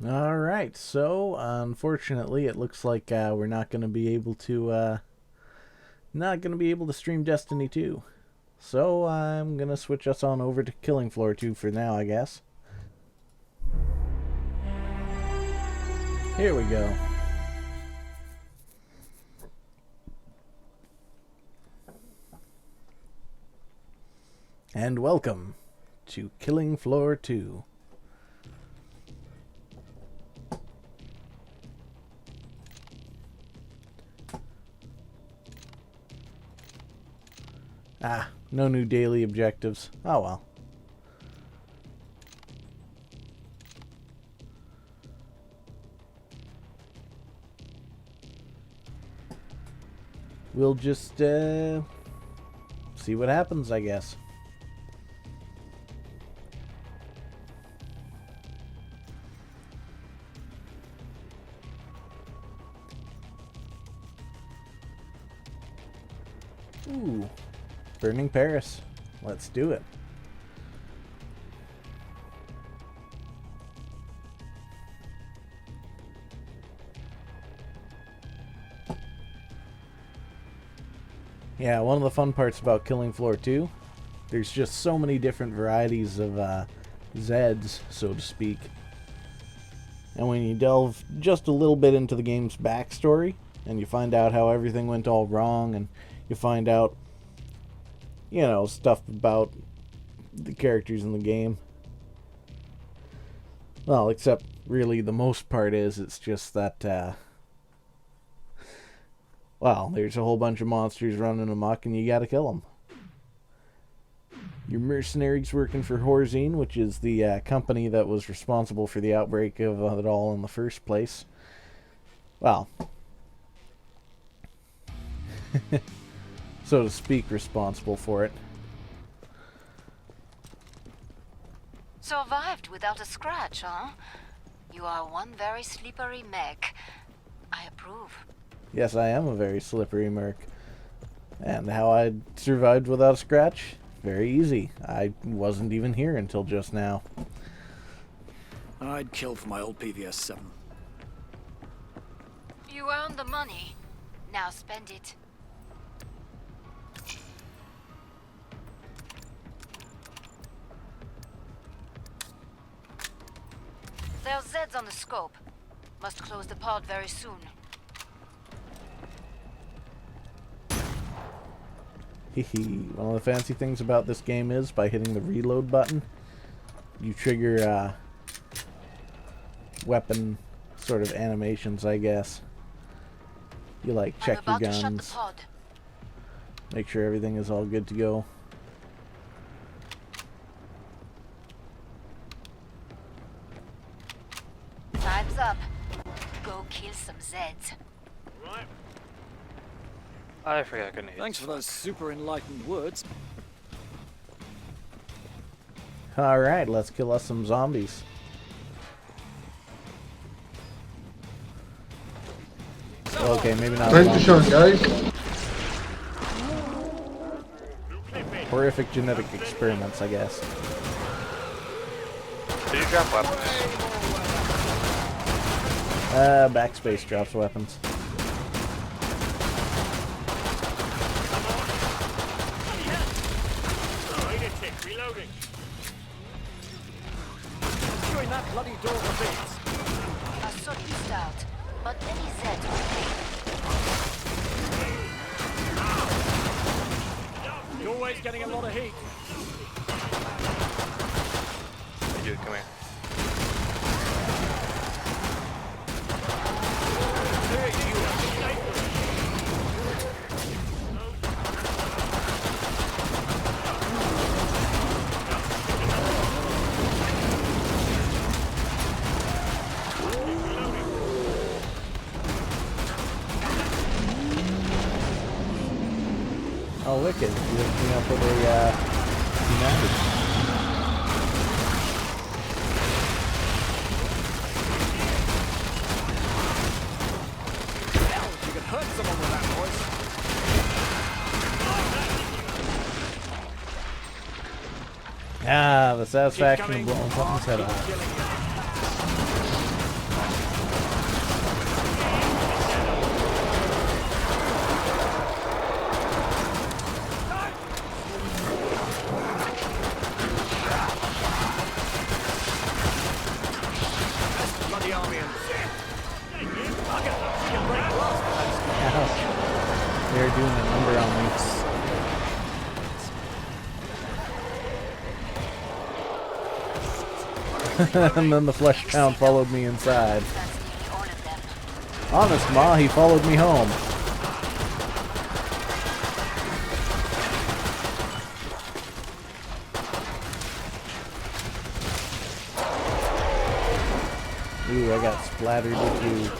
All right, so unfortunately, it looks like we're not going to be able to stream Destiny 2. So I'm gonna switch us on over to Killing Floor 2 for now, I guess. Here we go. And welcome to Killing Floor 2. Ah, no new daily objectives. Oh well. We'll just see what happens, I guess. Ooh. Burning Paris. Let's do it. Yeah, one of the fun parts about Killing Floor 2, there's just so many different varieties of Zeds, so to speak. And when you delve just a little bit into the game's backstory, and you find out how everything went all wrong, and you find out, you know, stuff about the characters in the game. Well, except really the most part is it's just that, well, there's a whole bunch of monsters running amok and you gotta kill them. Your mercenaries working for Horzine, which is the company that was responsible for the outbreak of it all in the first place. Well, so to speak, responsible for it. Survived without a scratch, huh? You are one very slippery mech. I approve. Yes, I am a very slippery merc. And how I survived without a scratch? Very easy. I wasn't even here until just now. I'd kill for my old PVS 7. You earned the money. Now spend it. There's Zeds on the scope. Must close the pod very soon. Hehe. One of the fancy things about this game is by hitting the reload button, you trigger weapon sort of animations, I guess. You like check your guns, make sure everything is all good to go. Time's up. Go kill some Zeds. Right. I forgot I couldn't hit. Thanks for those super enlightened words. Alright, let's kill us some zombies. Okay, maybe not. Time to shine, guys. Horrific genetic experiments, I guess. Did you drop weapons? Backspace drops weapons. Reloading. Chewing that bloody door for bits. A solid start, but any Zeds will You're always getting a lot of heat. Hey, dude, come here. Oh, wicked. You hooked me up with a, United. Hell, you could hurt someone with that voice. Ah, the satisfaction of blowing something's head off. a number on me. And then the flesh pound followed me inside. That's nearly all of them. Honest, Ma, he followed me home. Ooh, I got splattered too.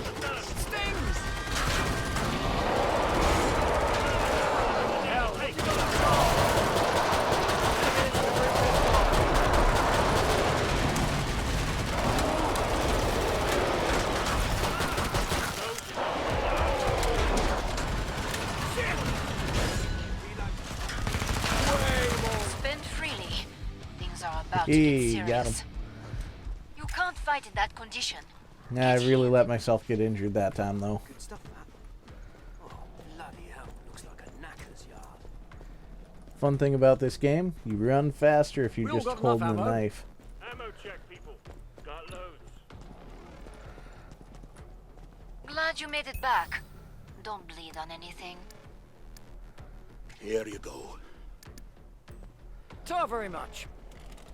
Spend freely. Things are about to Hey, get got him. serious. You can't fight in that condition. Nah, I really let myself get injured that time, though. Good stuff, man. Oh, bloody hell. Looks like a knacker's yard. Fun thing about this game, you run faster if We you're all just got holding enough the ammo? knife. Ammo check, people. Got loads. Glad you made it back. Don't bleed on anything. Here you go. Ta very much.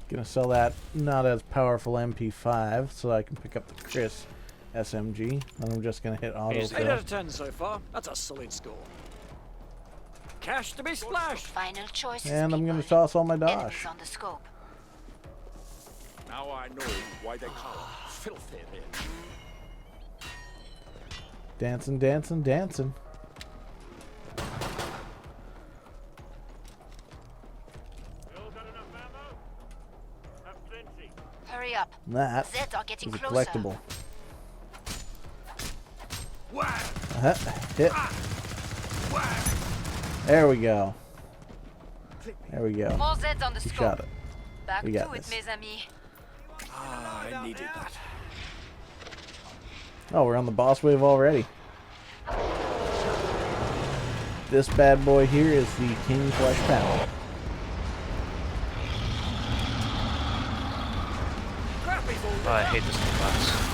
Gonna sell that not as powerful MP5 so I can pick up the Chris SMG. And I'm just gonna hit 8 out autofill. of 10 so far. That's a solid score. Cash to be splashed. Final choices, And I'm gonna people. toss all my Enemies dosh. on the scope. Now I know why they call it filthy bitch. Dancing, dancing, dancing. We all got enough ammo? Have plenty. Hurry up. That Zeds are getting is a closer. collectible. Whack! Hit. There we go. There we go. More Zeds on the We scope. shot it. Back We got to it, this. mes amis. Ah, I needed that. Oh, we're on the boss wave already. This bad boy here is the King Flesh Pound. Oh, I hate this class.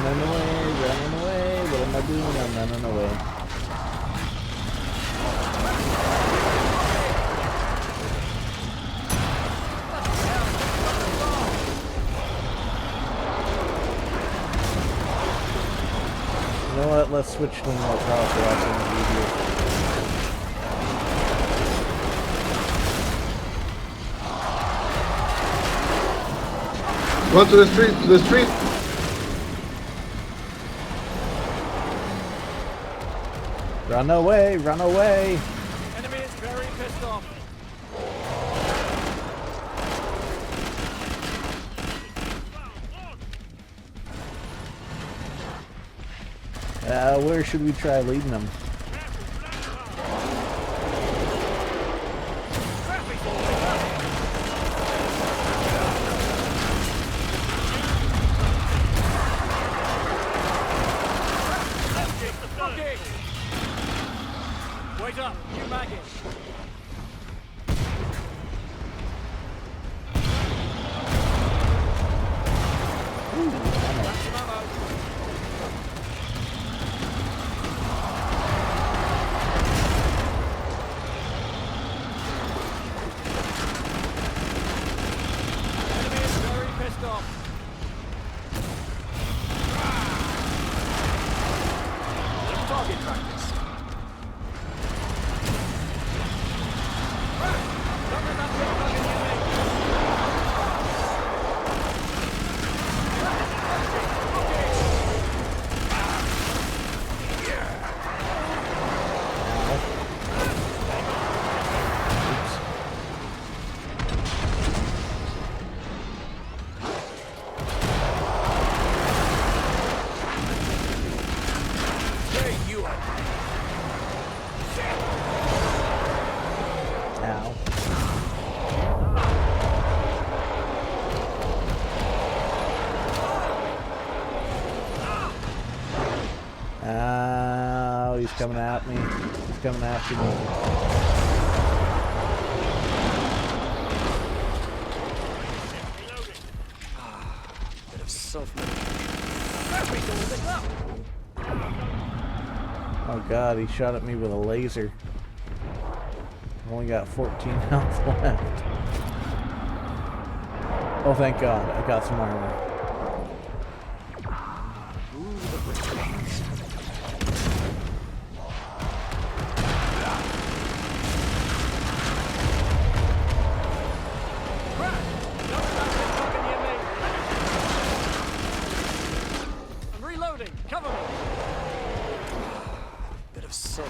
Running away. What am I doing? I'm running away. You know what? Let's switch to more powerful SMG here. Run to the street, to the street! Run away! Run away! Enemy is very pissed off. Where should we try leading them? Okay. Wait up, you maggot. Grab some ammo. coming at me. He's coming after me. Bit of self-medicine. Oh god, he shot at me with a laser. I only got 14 health left. Oh, thank god, I got some armor. I'm reloading. Cover me. Bit of self.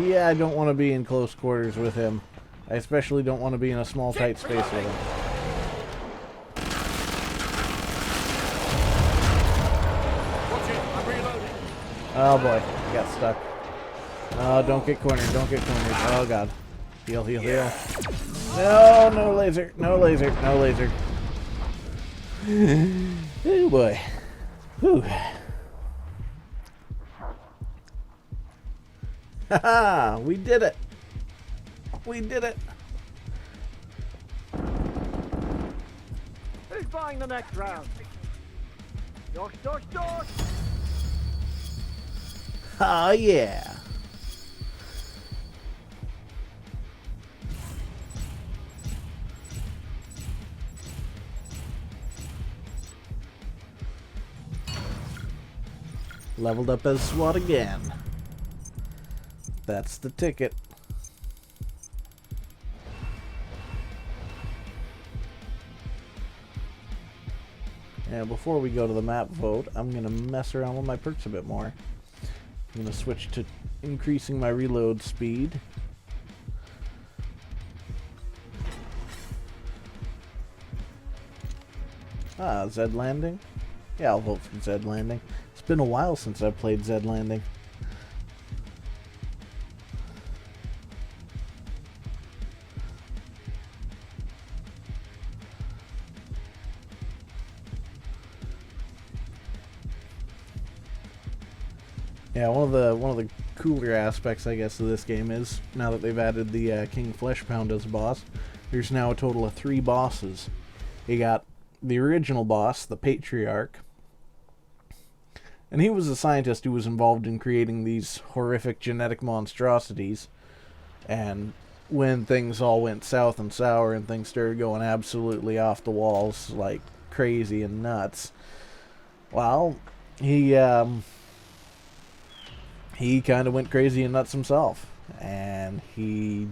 Yeah, I don't want to be in close quarters with him. I especially don't want to be in a small, tight space with him. Oh boy, I got stuck. Oh, don't get cornered, don't get cornered. Oh god. Heal, heal, heal. No, no laser, no laser, no laser. Oh boy. Whew. Haha, we did it. We did it. Who's buying the next round? Dosh, dosh, dosh! Oh yeah. Leveled up as SWAT again. That's the ticket. And before we go to the map vote, I'm going to mess around with my perks a bit more. I'm going to switch to increasing my reload speed. Ah, Zed Landing? Yeah, I'll vote for Zed Landing. It's been a while since I've played Zed Landing. Yeah, one of the cooler aspects, I guess, of this game is, now that they've added the King Fleshpound as a boss, there's now a total of 3 bosses. You got the original boss, the Patriarch, and he was a scientist who was involved in creating these horrific genetic monstrosities, and when things all went south and sour and things started going absolutely off the walls, like crazy and nuts, well, he kind of went crazy and nuts himself, and he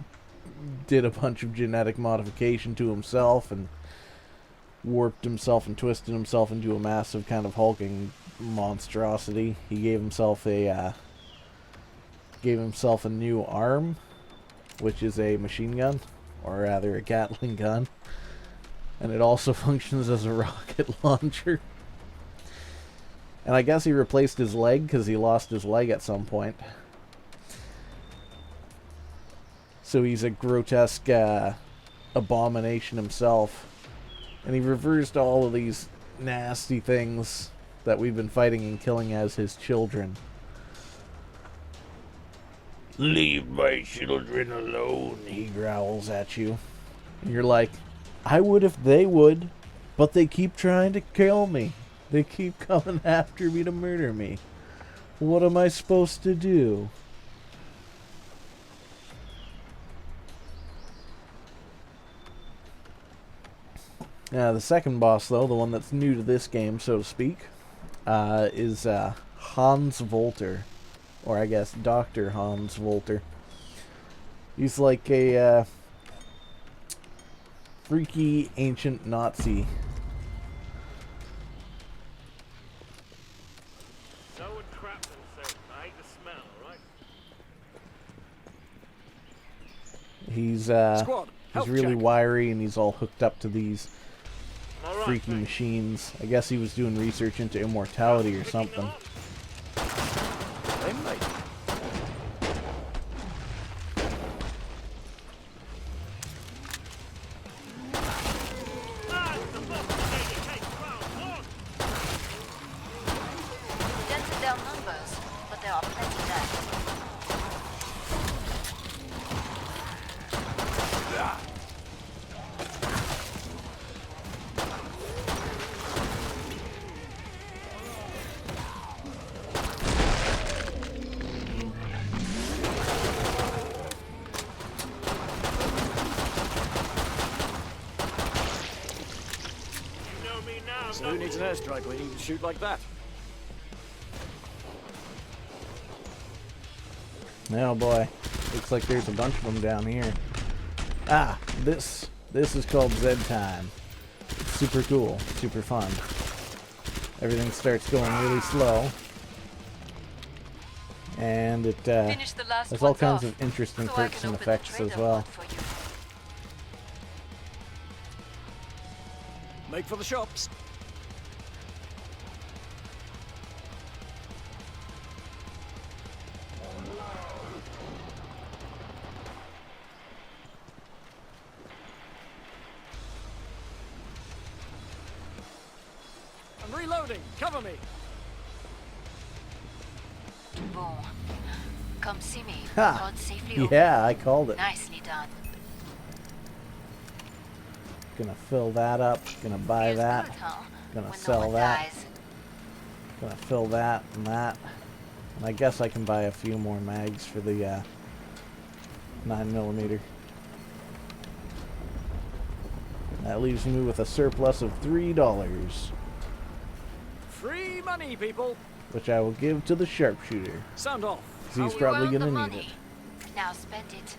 did a bunch of genetic modification to himself and warped himself and twisted himself into a massive kind of hulking monstrosity. He gave himself a new arm, which is a machine gun, or rather a Gatling gun, and it also functions as a rocket launcher. And I guess he replaced his leg because he lost his leg at some point. So he's a grotesque abomination himself. And he reversed all of these nasty things that we've been fighting and killing as his children. Leave my children alone, he growls at you. And you're like, I would if they would, but they keep trying to kill me. They keep coming after me to murder me. What am I supposed to do? Now, the second boss, though, the one that's new to this game, so to speak, is Hans Volter. Or, I guess, Dr. Hans Volter. He's like a freaky ancient Nazi. He's really wiry, and he's all hooked up to these freaky machines. I guess he was doing research into immortality or something. They might. Dented down numbers, but there are plenty left. You know me now, So who needs an airstrike when you can shoot like that? Oh boy, looks like there's a bunch of them down here. Ah, this is called Zed time. It's super cool, super fun. Everything starts going really slow, and it Finish the last has all ones kinds off, of interesting so I perks can and open the effects as trader well. vault for you. Make for the shops. I'm reloading. Cover me. Bon. Come see me. Ha! God safely open. Yeah, I called it. Nicely done. Gonna fill that up. Gonna buy Feels that. good, huh? Gonna When sell no one that. dies. Gonna fill that and that. And I guess I can buy a few more mags for the 9mm. That leaves me with a surplus of $3, Free money, people. which I will give to the sharpshooter. Sound off. 'Cause he's You probably earned the gonna money. need it. Now spend it.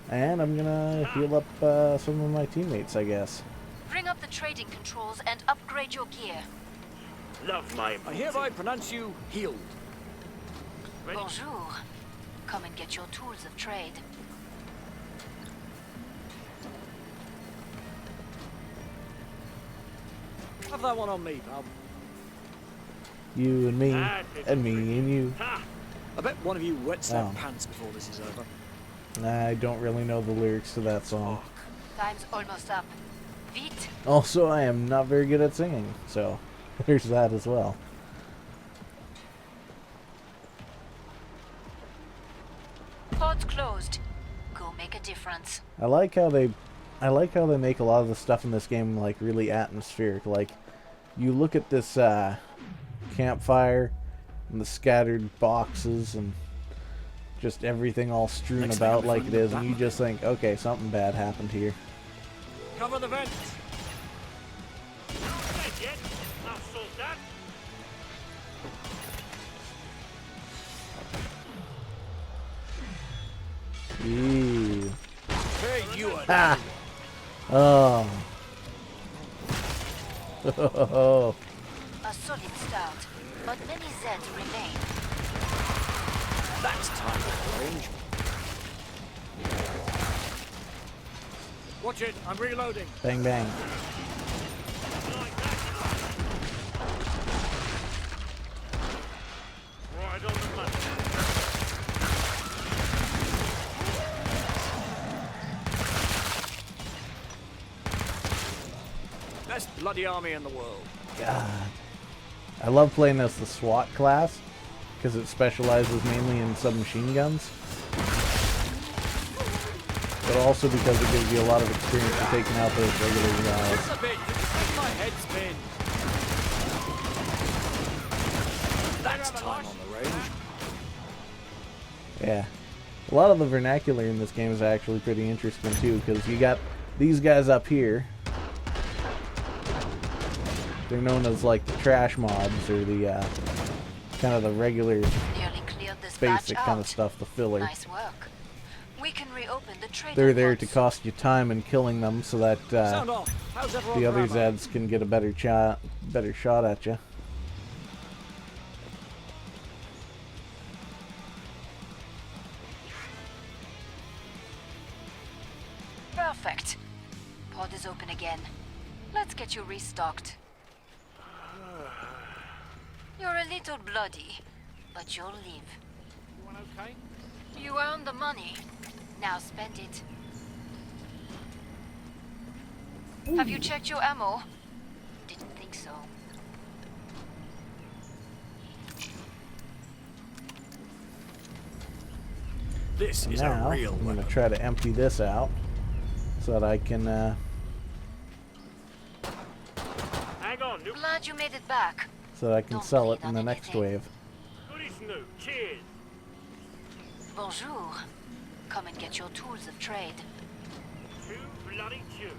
And I'm gonna heal up some of my teammates, I guess. Bring up the trading controls and upgrade your gear. Love my I hereby pronounce you healed. Bonjour. Come and get your tools of trade. Have that one on me, pal. You and me, That is and me and you. Ha! I bet one of you wets their Oh. pants before this is over. I don't really know the lyrics to that song. Time's almost up. Vite. Also, I am not very good at singing, so there's that as well. Pod's closed. Go make a difference. I like how they make a lot of the stuff in this game like really atmospheric. Like, you look at this campfire and the scattered boxes and just everything all strewn Next thing about I'm like it finding is, that and you just think, okay, something bad happened here. Cover the vents. Not dead yet. I'll sort that. Ew. Hey, you are. Ah! Oh. Oh. A solid start, but many Zeds remain. That's time for range. Watch it. I'm reloading. Bang bang. Right on the money. Best bloody army in the world. God. I love playing as the SWAT class because it specializes mainly in submachine guns, but also because it gives you a lot of experience in taking out those regular guys. Just a bit. You just make my head spin. That's time on the range. Yeah. A lot of the vernacular in this game is actually pretty interesting too, because you got these guys up here. They're known as like the trash mobs, or the kind of the regular Nearly cleared this batch basic out. kind of stuff, the filler. Nice work. We can reopen the trade. They're there to cost you time in killing them so that Sound off. How's everyone? the other grammar? Zeds can get a better shot at you. Perfect. Pod is open again. Let's get you restocked. You're a little bloody, but you'll live. Everyone okay? You earned the money. Now spend it. Have you checked your ammo? Didn't think so. This is Now, a real I'm going weapon. to try to empty this out so that I can, Hang on, new Glad you made it back. Don't sell it bleed in on the next anything. wave. goodies new. Cheers. Bonjour. Come and get your tools of trade. Too bloody chew.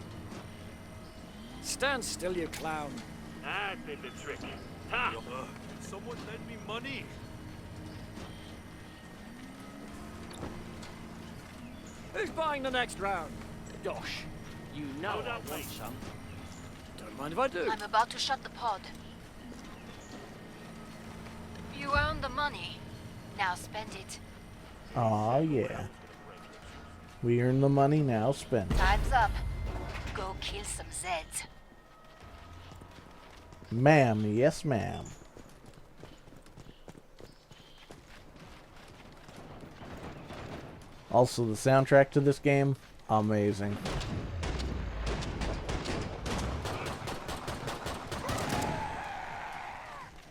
Stand still, you clown. That did the trick. Ha! Someone lend me money. Who's buying the next round? Dosh, you know Hold I up, want mate. some. Don't mind if I do. I'm about to shut the pod. You earned the money. Now spend it. Aw, yeah. We earn the money, now spend it. Time's up. Go kill some Zeds. Ma'am, yes ma'am. Also, the soundtrack to this game, amazing.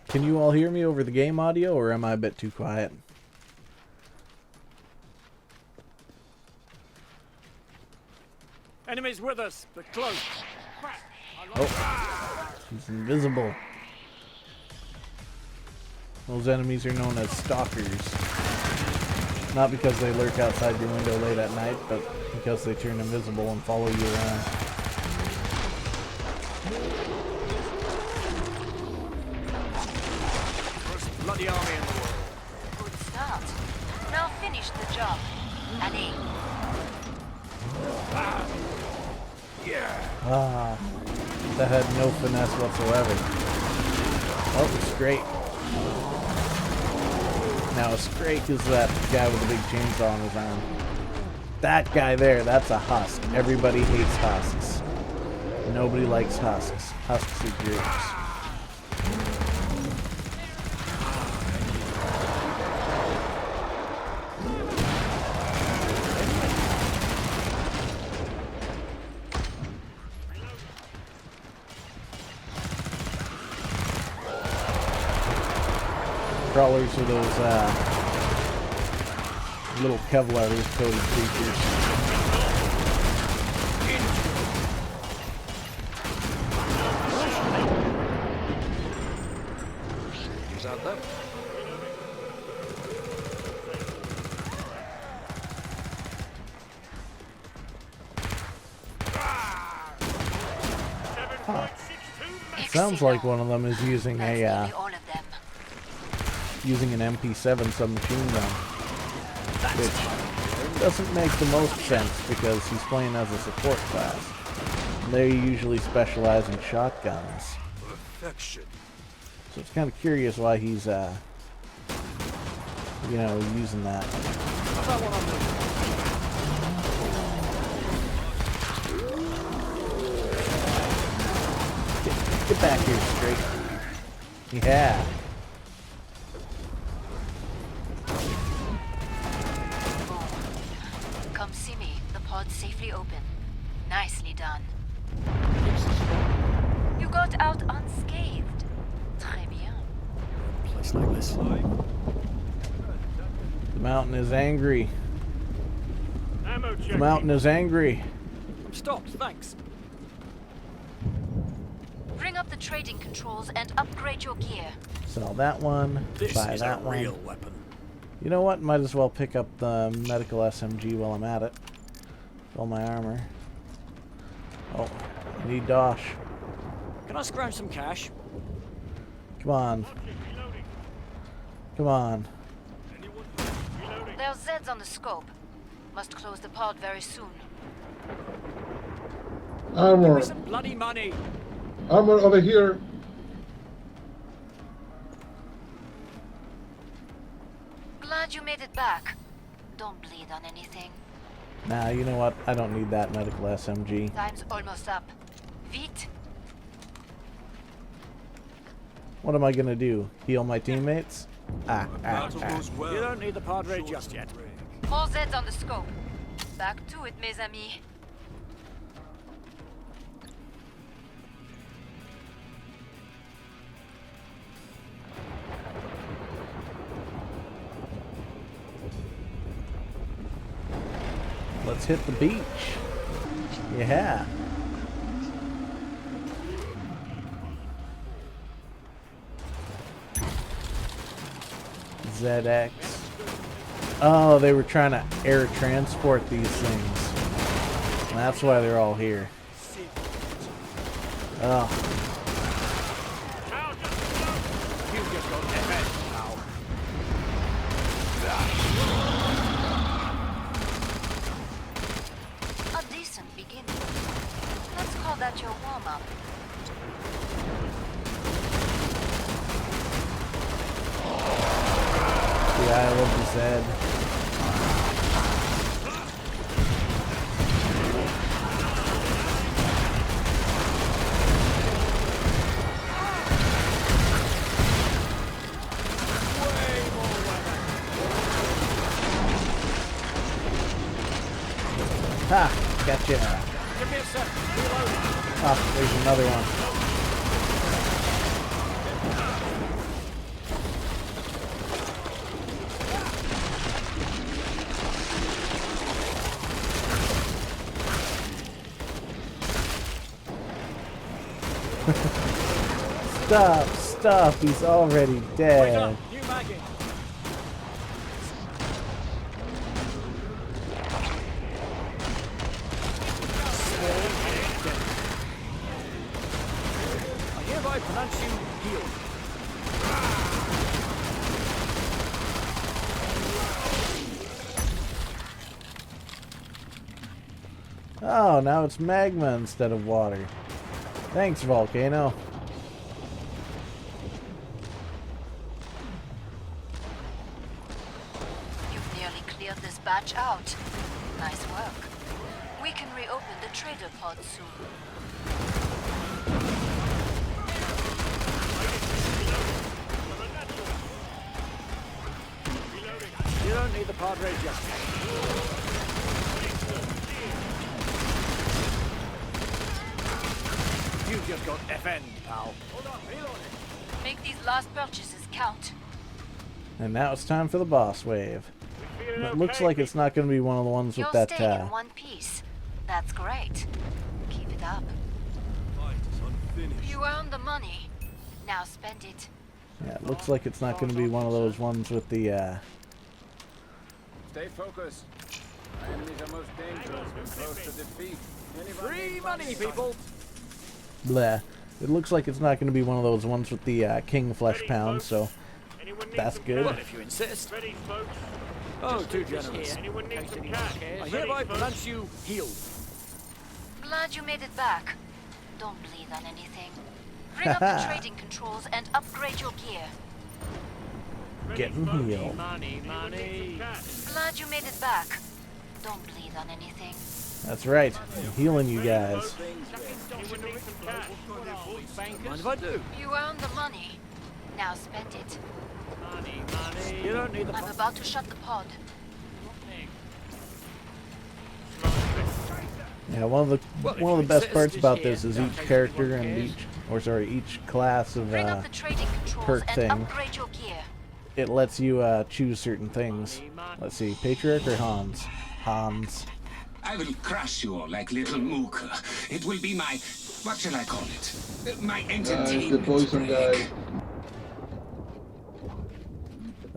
Can you all hear me over the game audio, or am I a bit too quiet? Enemies with us, but close. Oh, he's invisible. Those enemies are known as stalkers. Not because they lurk outside your window late at night, but because they turn invisible and follow you around. First bloody army in the world. Good start. Now finish the job. Allez. Ah, that had no finesse whatsoever. Oh, it's great. Now, a Scrake is that guy with the big chainsaw on his arm. That guy there, that's a husk. Everybody hates husks. Nobody likes husks. Husks are jerks. Crawlers are those little Kevlar coated creatures. Who's out there? Sounds like one of them is using That's a nearly all of them. using an MP7 submachine gun, which doesn't make the most sense because he's playing as a support class. They usually specialize in shotguns, Perfection. so it's kind of curious why he's you know, using that. How about one on the... Get back here, straight. Yeah. Come see me. The pod's safely open. Nicely done. You got out unscathed. Très bien. A place like this. The mountain is angry. Ammo check. The mountain is angry. I'm stopped, thanks. Bring up the trading controls and upgrade your gear. Sell that one. This Buy is a that one. real weapon. You know what? Might as well pick up the medical SMG while I'm at it. All my armor. Oh, I need dosh. Can I scrounge some cash? Come on. Reloading. Come on. Reloading. There's Zeds on the scope. Must close the pod very soon. Give Armor. me some bloody money. Armor over here. Glad you made it back. Don't bleed on anything. Nah, you know what? I don't need that medical SMG. Time's almost up. Vite. What am I gonna do? Heal my teammates? Battle goes well. You don't need the Padre Short just yet. break. More Zeds on the scope. Back to it, mes amis. Let's hit the beach. Yeah. ZX. Oh, they were trying to air transport these things. And that's why they're all here. Oh. You just got FS now. A decent beginning. Let's call that your warm-up. The Isle of the Zed. Ha! Gotcha. Give me a sec. Reloading. Ah, there's another one. Stop, he's already Wait dead. up. New magging. I hereby pronounce you healed. Oh, now it's magma instead of water. Thanks, Volcano. You've nearly cleared this batch out. Nice work. We can reopen the trader pod soon. You don't need the Padre just yet. You just got FN, pal. Hold on, reloading. Make these last purchases count. And now it's time for the boss wave. Feeling It looks okay, like it's not going to be one of the ones You're with that, staying in one piece. That's great. Keep it up. Fight is unfinished. You earned the money. Now spend it. yeah, it looks like it's not going to be one of those ones with the, Stay focused. Our enemies are most dangerous when close to defeat. Free money, people. bleh. It looks like it's not going to be one of those ones with the, king flesh Ready, pound, folks? so Anyone need that's some good. Well, if you insist. Ready, folks? Oh, too generous. Anyone need some cash? I Ready, hereby folks? pronounce you healed. Glad you made it back. Don't bleed on anything. Bring up the trading controls and upgrade your gear. Ready, Getting folks? healed. Money, Anyone need some money. cash? Glad you made it back. Don't bleed on anything. That's right. I'm healing you guys. Anyone need some cash? Mind if I do? You earned the money. Now spend it. Money, money. You don't need the I'm about to shut the pod. Yeah, one of the Well, if one of you the best insist, parts just about here. this is Don't each take character anyone and cares. each class of Bring up the trading controls perk and thing. upgrade your gear. It lets you choose certain things. Let's see, Patriarch or Hans? Hans. I will crush you all like little Mooka. It will be my, what shall I call it? My The entertainment poison break.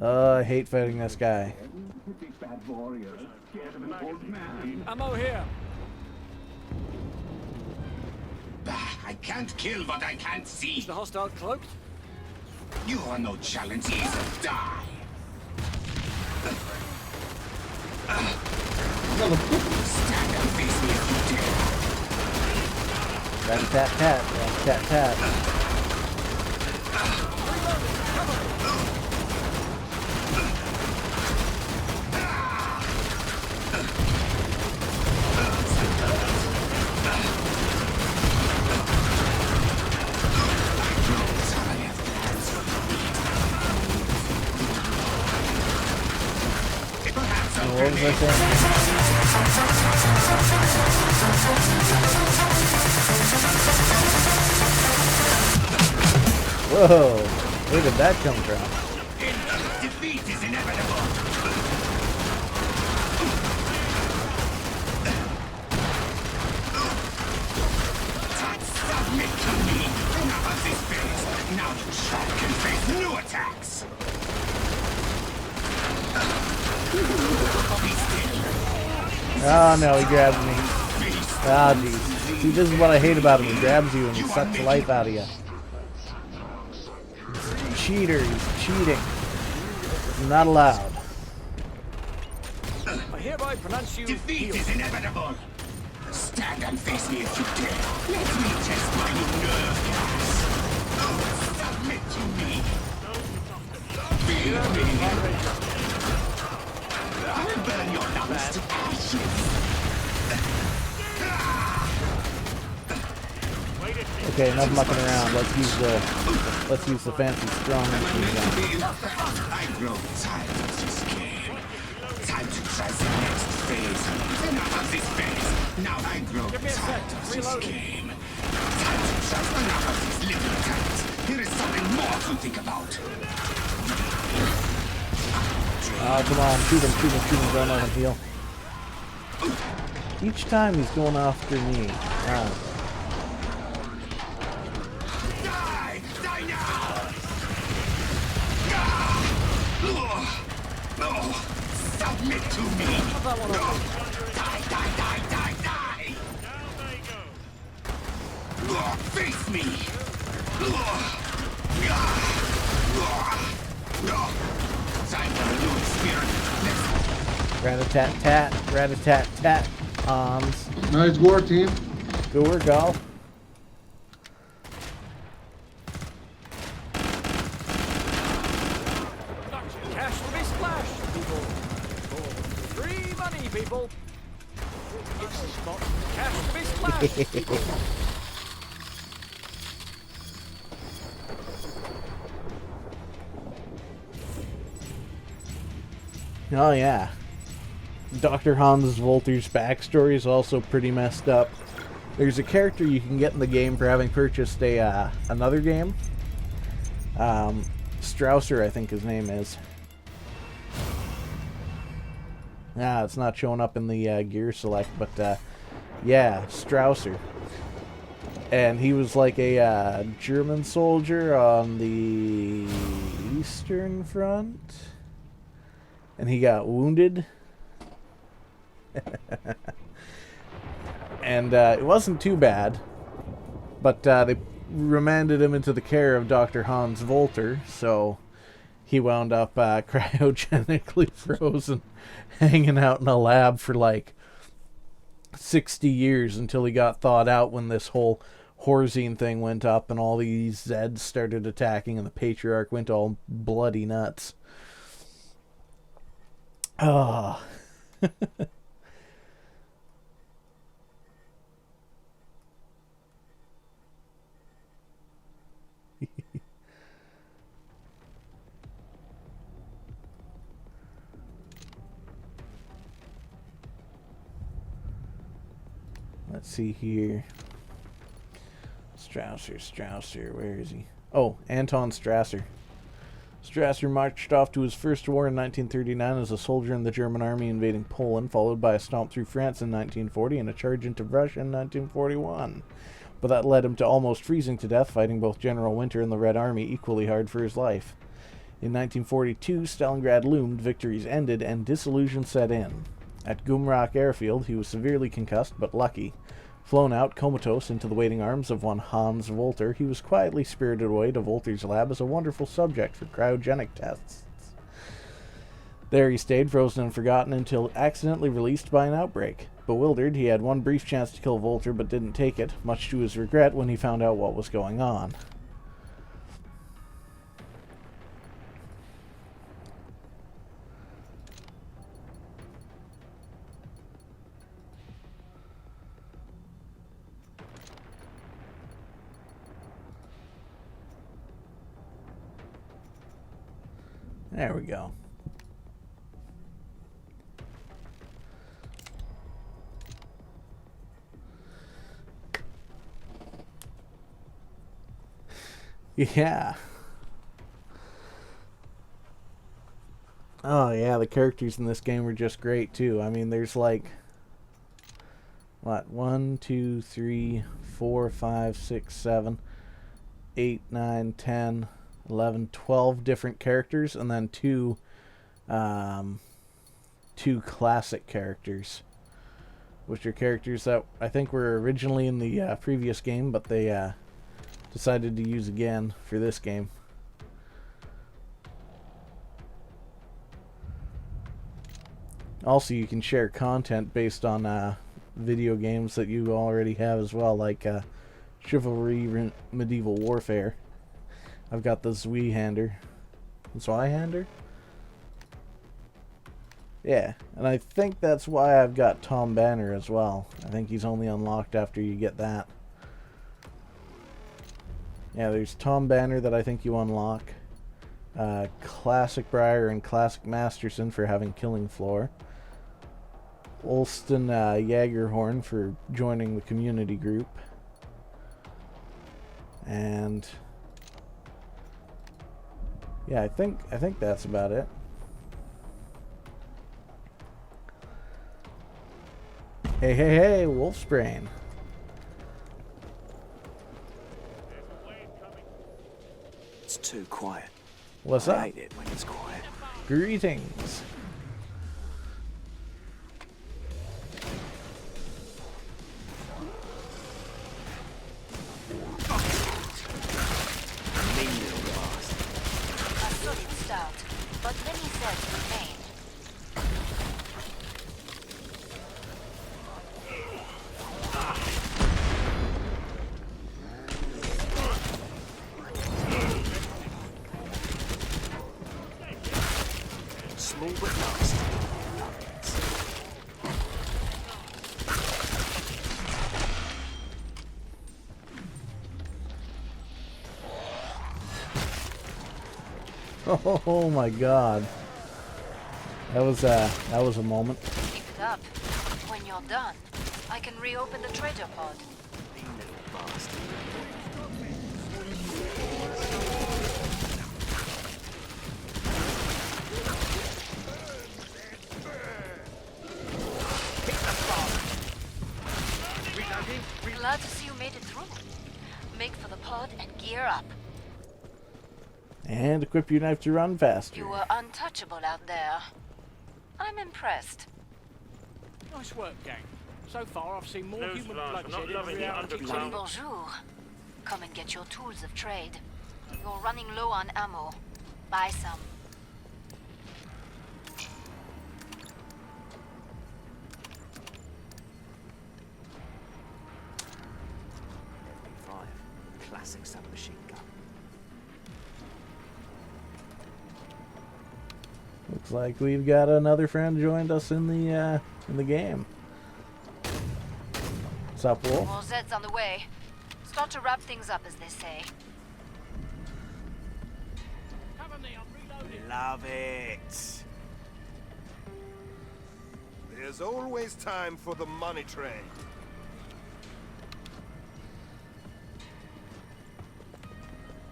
guy. I hate fighting this guy. ammo here. Bah, I can't kill what I can't see. Is the hostile cloaked? You are no challenge, either. Die. Stand and face me if you dare. Rat-a-tat-tat, rat-a-tat-tat. what was I saying? Whoa, where did that come from? Defeat is inevitable. Submit to me. Enough of this phase. Now you shall can face new attacks. Be still. Oh no, he grabbed me. Ah, jeez. See, this is what I hate about him. He grabs you and he sucks the life out of you. He's a cheater. He's cheating. Not allowed. I hereby pronounce you Defeat healed. is inevitable. Stand and face me if you dare. Let me test my new nerve gas. Submit to me. Feel me. I'll burn your lungs to ashes. Okay, enough mucking around. Let's use the fancy strong machine gun. I grow tired of this game. Time to try the next phase. Enough of this phase. Now I grow tired of this game. Time to try enough of these little attacks. Here is something more to think about. Oh, come on. Shoot him. Don't let him heal. Each time he's going after me. Wow. Die! Die now! Oh, submit to me! Die! Down they go. Face me! Time for a new experiment. Rat-a-tat-tat. Rat-a-tat-tat. Hans. Nice work, team. Good work, all. Cash to be splashed, people. Free money, people. It's the spot. Cash to be splashed. Oh yeah. Dr. Hans Volter's backstory is also pretty messed up. There's a character you can get in the game for having purchased a another game. Strausser, I think his name is. Ah, it's not showing up in the gear select, but yeah, Strausser. And he was like a German soldier on the Eastern Front. And he got wounded. And it wasn't too bad. But they remanded him into the care of Dr. Hans Volter. So he wound up cryogenically frozen, hanging out in a lab for like 60 years until he got thawed out when this whole Horzine thing went up and all these Zeds started attacking and the Patriarch went all bloody nuts. Oh. Let's see here. Strausser, where is he? Oh, Anton Strasser. Strasser marched off to his first war in 1939 as a soldier in the German army invading Poland, followed by a stomp through France in 1940 and a charge into Russia in 1941. But that led him to almost freezing to death, fighting both General Winter and the Red Army equally hard for his life. In 1942, Stalingrad loomed, victories ended, and disillusion set in. At Gumrak Airfield, he was severely concussed, but lucky. Flown out, comatose, into the waiting arms of one Hans Volter, he was quietly spirited away to Volter's lab as a wonderful subject for cryogenic tests. There he stayed, frozen and forgotten, until accidentally released by an outbreak. Bewildered, he had one brief chance to kill Volter, but didn't take it, much to his regret when he found out what was going on. There we go. Yeah. Oh yeah, the characters in this game are just great too. I mean, there's like what, 1, 2, 3, 4, 5, 6, 7, 8, 9, 10, 11, 12 different characters, and then two classic characters, which are characters that I think were originally in the previous game, but they decided to use again for this game. Also, you can share content based on video games that you already have as well, like Chivalry Medieval Warfare. I've got the Zweihander. Zweihander? Yeah, and I think that's why I've got Tom Banner as well. I think he's only unlocked after you get that. Yeah, there's Tom Banner that I think you unlock. Classic Briar and Classic Masterson for having Killing Floor. Olston Jagerhorn for joining the community group. And yeah, I think that's about it. Hey, hey, hey, Wolfsbrain. It's too quiet. What's I up? hate it when it's quiet. Greetings. Mean little bastard. A solid start, but many Zeds remain. Small but nasty. Oh my god. That was a moment. Pick it up. When you're done, I can reopen the trader pod. Mean little bastard. Glad to see you made it through. Make for the pod and gear up. And equip your knife to run faster. You were untouchable out there. I'm impressed. Nice work, gang. So far, I've seen more Newsflash, human we're not bloodshed in loving the reality. underground. Bonjour. Come and get your tools of trade. You're running low on ammo. Buy some. Classic submachine gun. Looks like we've got another friend joined us in the game. What's up, Wolf? More Zeds on the way. Start to wrap things up, as they say. Cover me, I'm reloading. Love it. There's always time for the money train.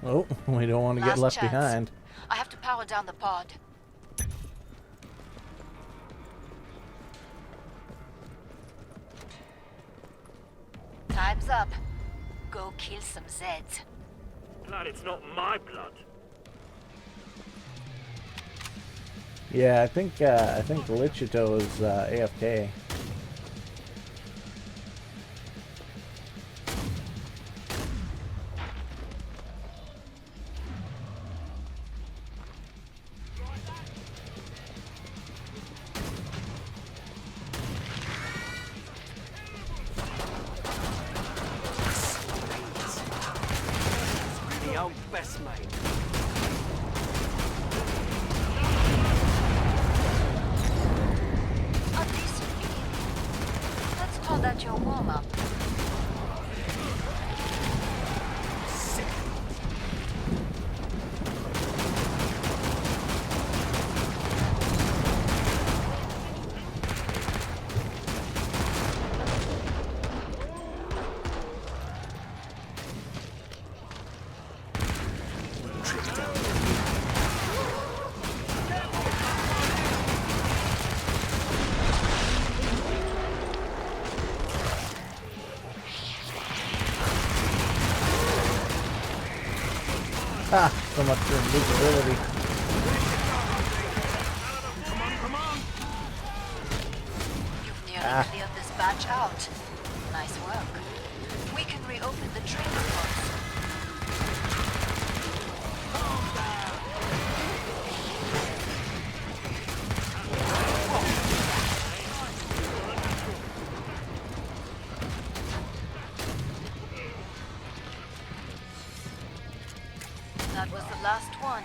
Oh, we don't want to get Last left chance. behind. I have to power down the pod. Time's up. Go kill some Zeds. Glad it's not my blood. Yeah, I think Lichito is AFK. The old best mate. A decent beginning. Let's call that your warm-up. Ha! So much for invisibility. You've nearly cleared this batch out. Nice work. We can reopen the trader pods. That was the last one.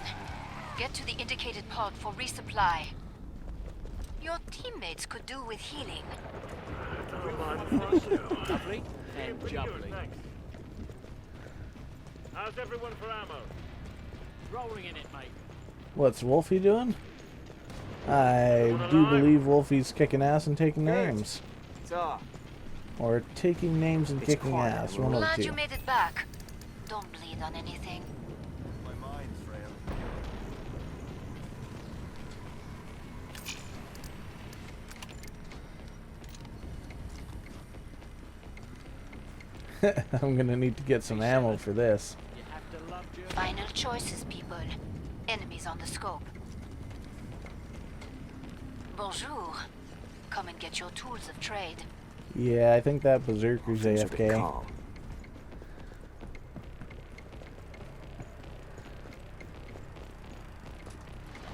Get to the indicated pod for resupply. Your teammates could do with healing. Lovely and jubbly. Thanks. How's everyone for ammo? Rolling in it, mate. What's Wolfie doing? I do believe Wolfie's kicking ass and taking names. So, Or taking names and kicking ass. One of the Glad two. you made it back. Don't bleed on anything. My mind's frail. I'm gonna need to get some ammo for this. You have to love Germany. Final choices, people. Enemies on the scope. Bonjour. Come and get your tools of trade. Yeah, I think that Berserker's Things are a bit AFK. calm.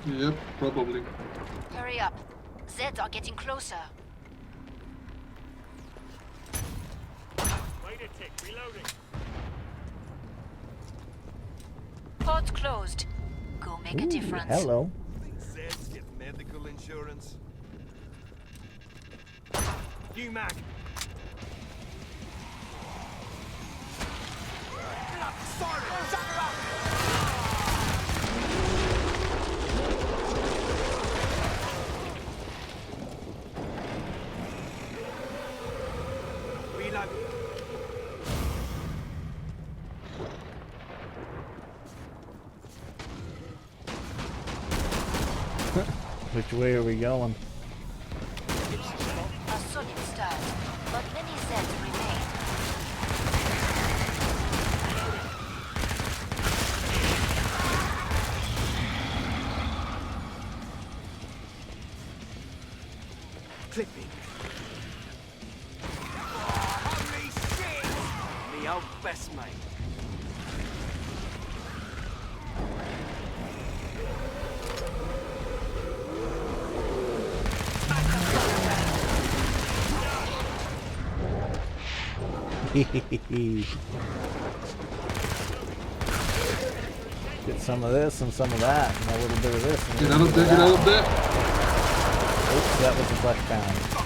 Yep, probably. Hurry up. Zeds are getting closer. Wait a tick, reloading. Pods closed. Go make a Ooh, difference. hello. Think Zeds get medical insurance? You Mac. Reload. Which way are we going? A solid start, but many Zeds remain. clipping. Holy shit! The old best mate. Get some of this and some of that, and a little bit of this. And a Get out little of bit there, of get out that. of there! Oops, that was a flesh pound.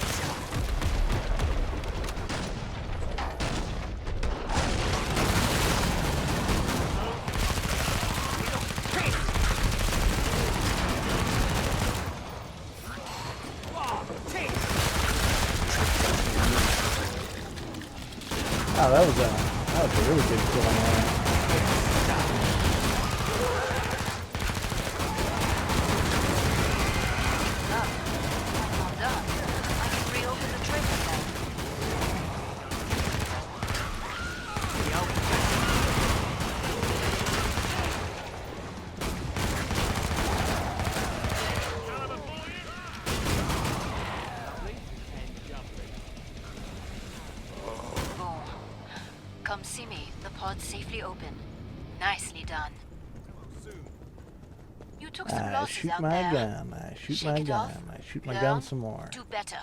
Oh, that was a really good kill on that. Well done. I can reopen the trade account. Lovely and jubbly. Boom. Come see me. The pod's safely open. Nicely done. You took some I losses shoot out my there. gun, I shoot Shake my it off, gun, I shoot my learn, gun some more. Do better.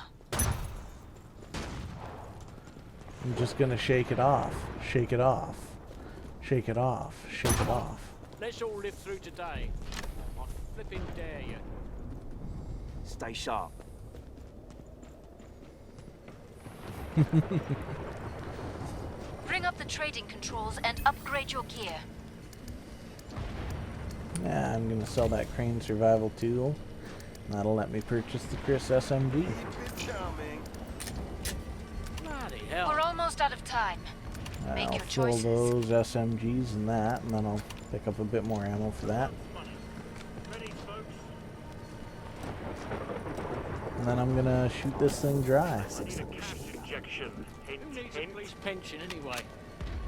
I'm just gonna shake it off, shake it off, shake it off, shake it off. Let's all live through today. I flipping dare you. Stay sharp. Bring up the trading controls and upgrade your gear. Yeah, I'm gonna sell that crane survival tool. That'll let me purchase the Chris SMG. Keep it charming. Bloody hell. We're almost out of time. Make I'll your fill choices. those SMGs and that, and then I'll pick up a bit more ammo for that. Ready, folks? And then I'm gonna shoot this thing dry. I need a gas injection. Hint, Who needs a hint. police pension anyway?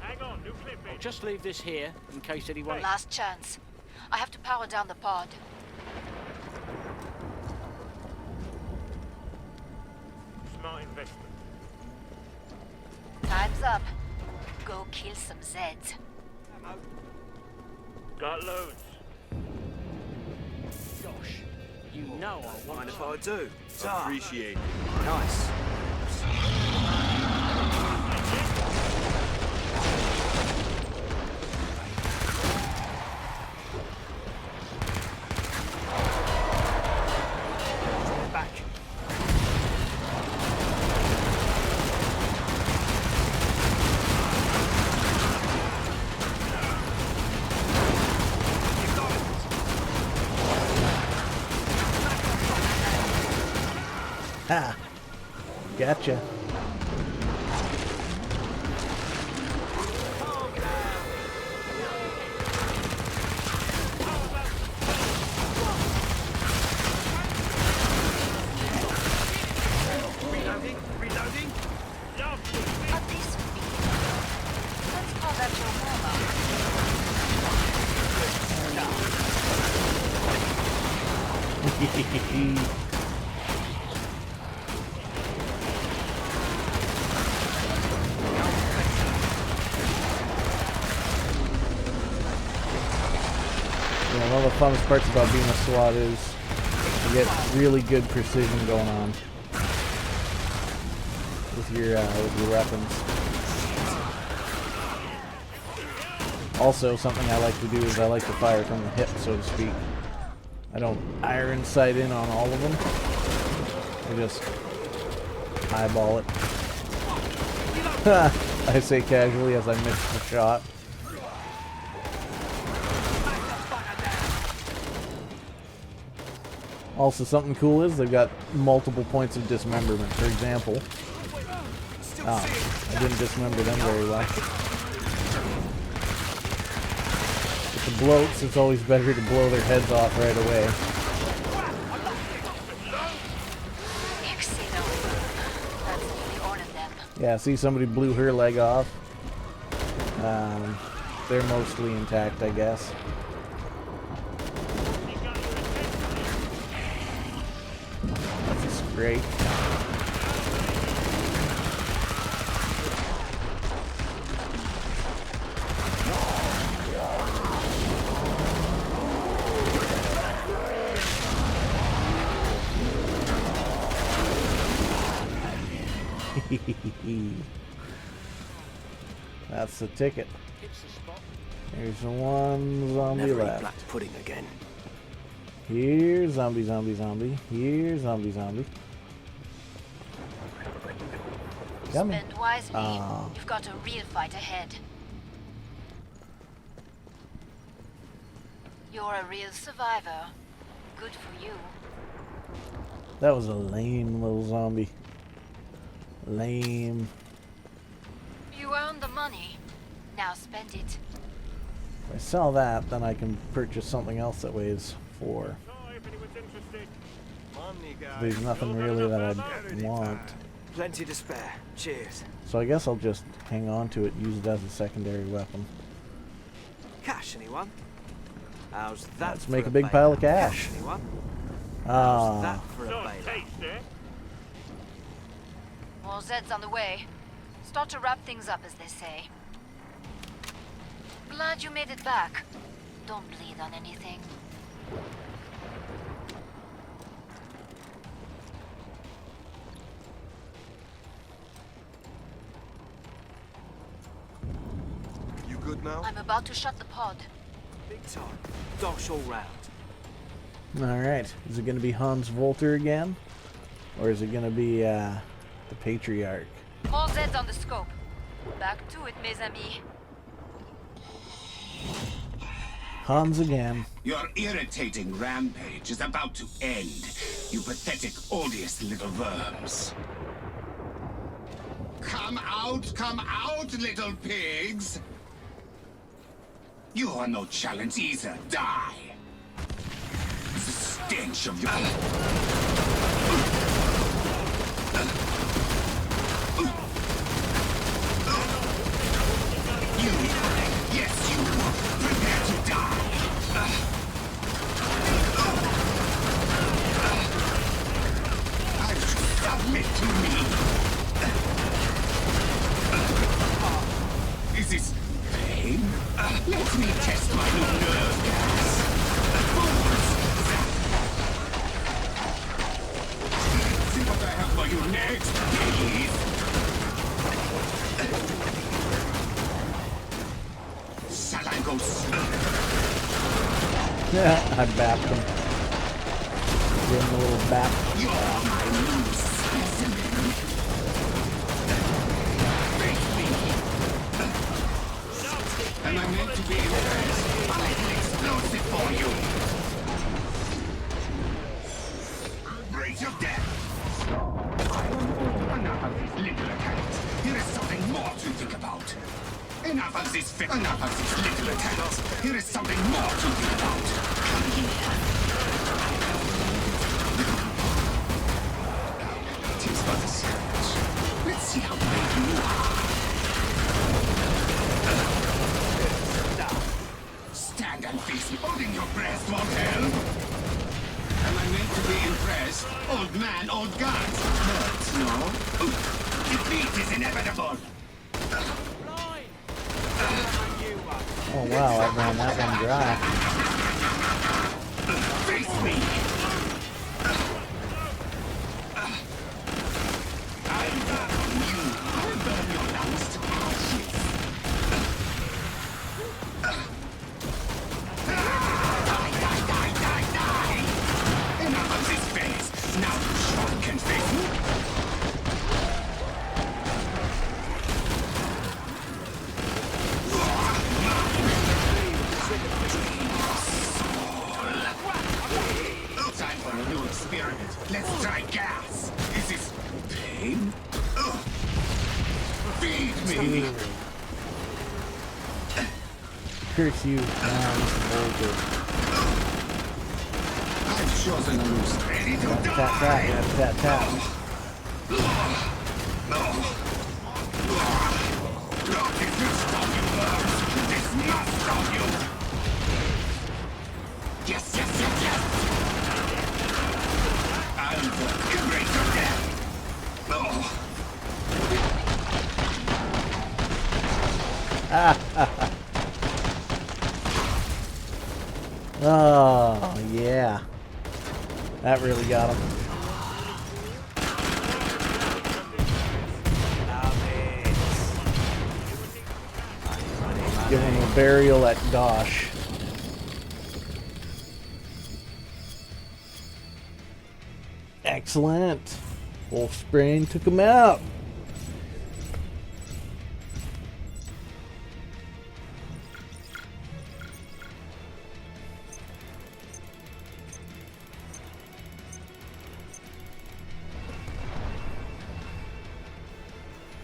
Hang on, new clip in. Just leave this here in case anyone... Last chance. I have to power down the pod. Smart investment. Time's up. Go kill some Zeds. Got loads. Gosh, you know I want Mind if I do? Appreciate it. Nice. back. Ha! Gotcha. Reloading, reloading. A decent beat. Let's call that your warm-up. Yeah, one of the funnest parts about being a SWAT is you get really good precision going on with your weapons. Also, something I like to do is I like to fire from the hip, so to speak. I don't iron sight in on all of them. I just eyeball it. I say casually as I miss the shot. Also, something cool is they've got multiple points of dismemberment. For example, I didn't dismember them very well. With the bloats, it's always better to blow their heads off right away. That's nearly all of them. Yeah, see, somebody blew her leg off. They're mostly intact, I guess. That's great. That's the ticket. There's one zombie Never eat left. black pudding again. Here's zombie, zombie, zombie. Here's zombie, zombie. Come in. Spend wisely. Ah. You've got a real fight ahead. You're a real survivor. Good for you. That was a lame little zombie. Lame. You earned the money. Now spend it. If I sell that, then I can purchase something else that weighs 4. Sorry if anyone's interested. Money, guys. There's nothing really that I'd want. Plenty to spare. Cheers. So I guess I'll just hang on to it and use it as a secondary weapon. Cash, anyone? How's that? Let's for make a big pile of cash. Anyone? How's that Ah, for a Nice bailout? taste, eh? More Zeds on the way. Start to wrap things up, as they say. Glad you made it back. Don't bleed on anything. You good now? I'm about to shut the pod. Big time. Dosh all round. alright. Is it going to be Hans Volter again? Or is it going to be the Patriarch? More Zeds on the scope. Back to it, mes amis. Hans again. Your irritating rampage is about to end, you pathetic, odious little worms. Come out, little pigs! You are no challenge either. Die! The stench of your... This is pain. Let me test my new nerve gas. Fools! See what I have for you next, please. Shall I go? Yeah, I bapped him. Give him a little bap. You're my new specimen. Face me. Am I meant to be impressed? I'll let an explosive for you. Break your death. Enough of these little attacks. Here is something more to think about. Enough of these little attacks. Here is something more to think about. Come here. Tis but a scratch. Let's see how brave you are. Stand and face me. Holding your breath won't help. Am I meant to be impressed? Old man, old guns. Hurts, no? Defeat is inevitable. Oh wow, I ran that one dry. Face me! I'll burn you. I'll burn your lungs to ashes. Die! Enough of this face. Now you sure can face me. Time for a new experiment. Let's try gas. This is pain. Feed me. Curse you. I've chosen a loose. Ready to Tap, die. tap, tap. This will stop you, birds. This must stop you. Yes. I'll erase your death. Oh, yeah. That really got him. Give him a burial at Dosh. Excellent. Wolf Sprain took him out.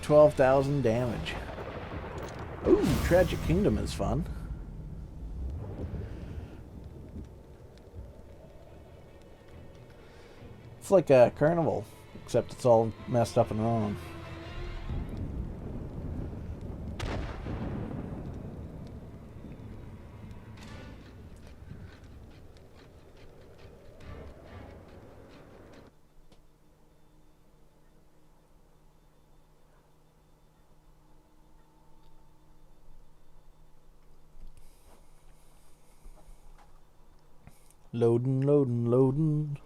$12,000 damage. Ooh, Tragic Kingdom is fun. It's like a carnival, except it's all messed up and wrong. Loading.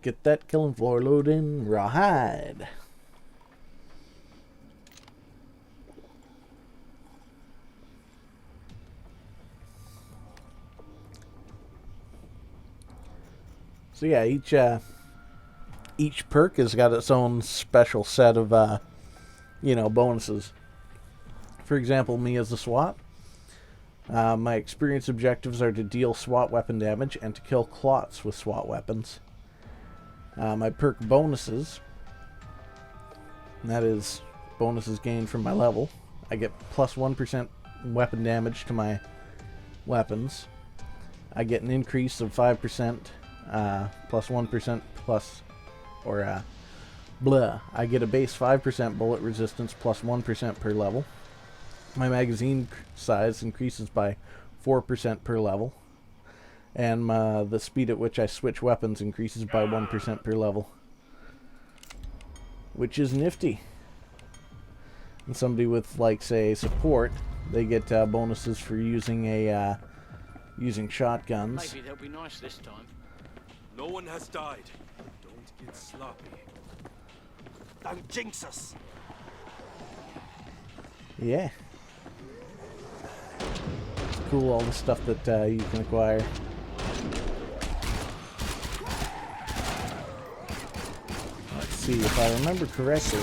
Get that killing floor loading. Rawhide. So yeah, each perk has got its own special set of bonuses. For example, me as a SWAT, my experience objectives are to deal SWAT weapon damage and to kill clots with SWAT weapons. My perk bonuses, and that is bonuses gained from my level. I get plus 1% weapon damage to my weapons. I get an increase of 5%, plus 1% plus, or I get a base 5% bullet resistance plus 1% per level. My magazine size increases by 4% per level. And the speed at which I switch weapons increases by 1% per level. Which is nifty. And somebody with, like, say, support, they get bonuses for using using shotguns. Maybe they'll be nice this time. No one has died. Don't get sloppy. Don't jinx us. Yeah. It's cool, all the stuff that you can acquire. Let's see, if I remember correctly...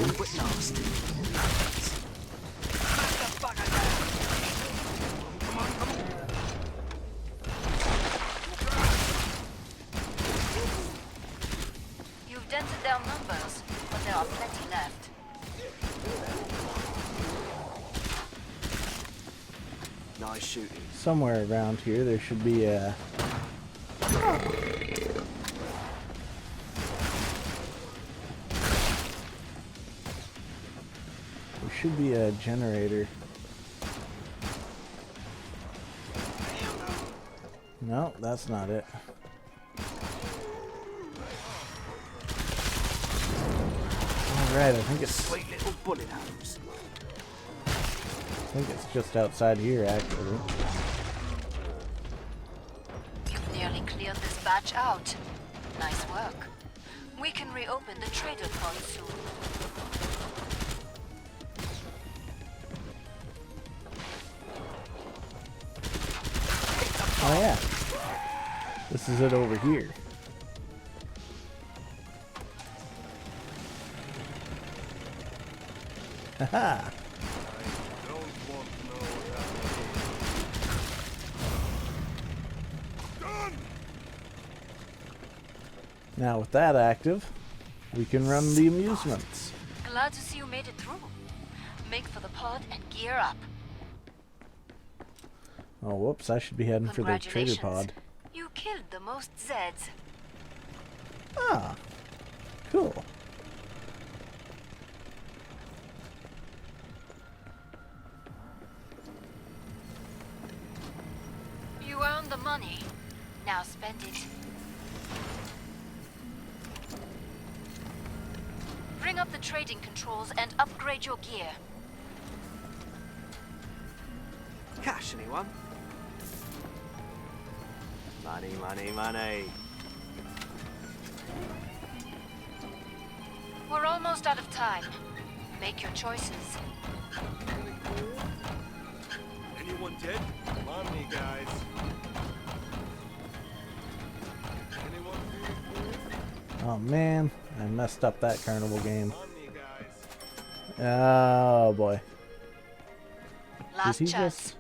You've dented their numbers, but there are plenty left. Nice shooting. Somewhere around here there should be a... There should be a generator. No, that's not it. Alright, I think it's... Sweet little bullet holes. I think it's just outside here, actually. You've nearly cleared this batch out. Nice work. We can reopen the trader pod soon. Oh yeah. This is it over here. Haha. Now with that active, we can run the amusements. Glad to see you made it through. Make for the pod and gear up. Oh, whoops, I should be heading for the trader pod. You killed the most Zeds. Ah, cool. You earned the money. Now spend it. Bring up the trading controls and upgrade your gear. Cash, anyone? Money, money, money. We're almost out of time. Make your choices. Anyone dead? Come on, me guys. Anyone feeling good? Oh man, I messed up that carnival game. Come on, me guys. Oh boy. Last he chance. just-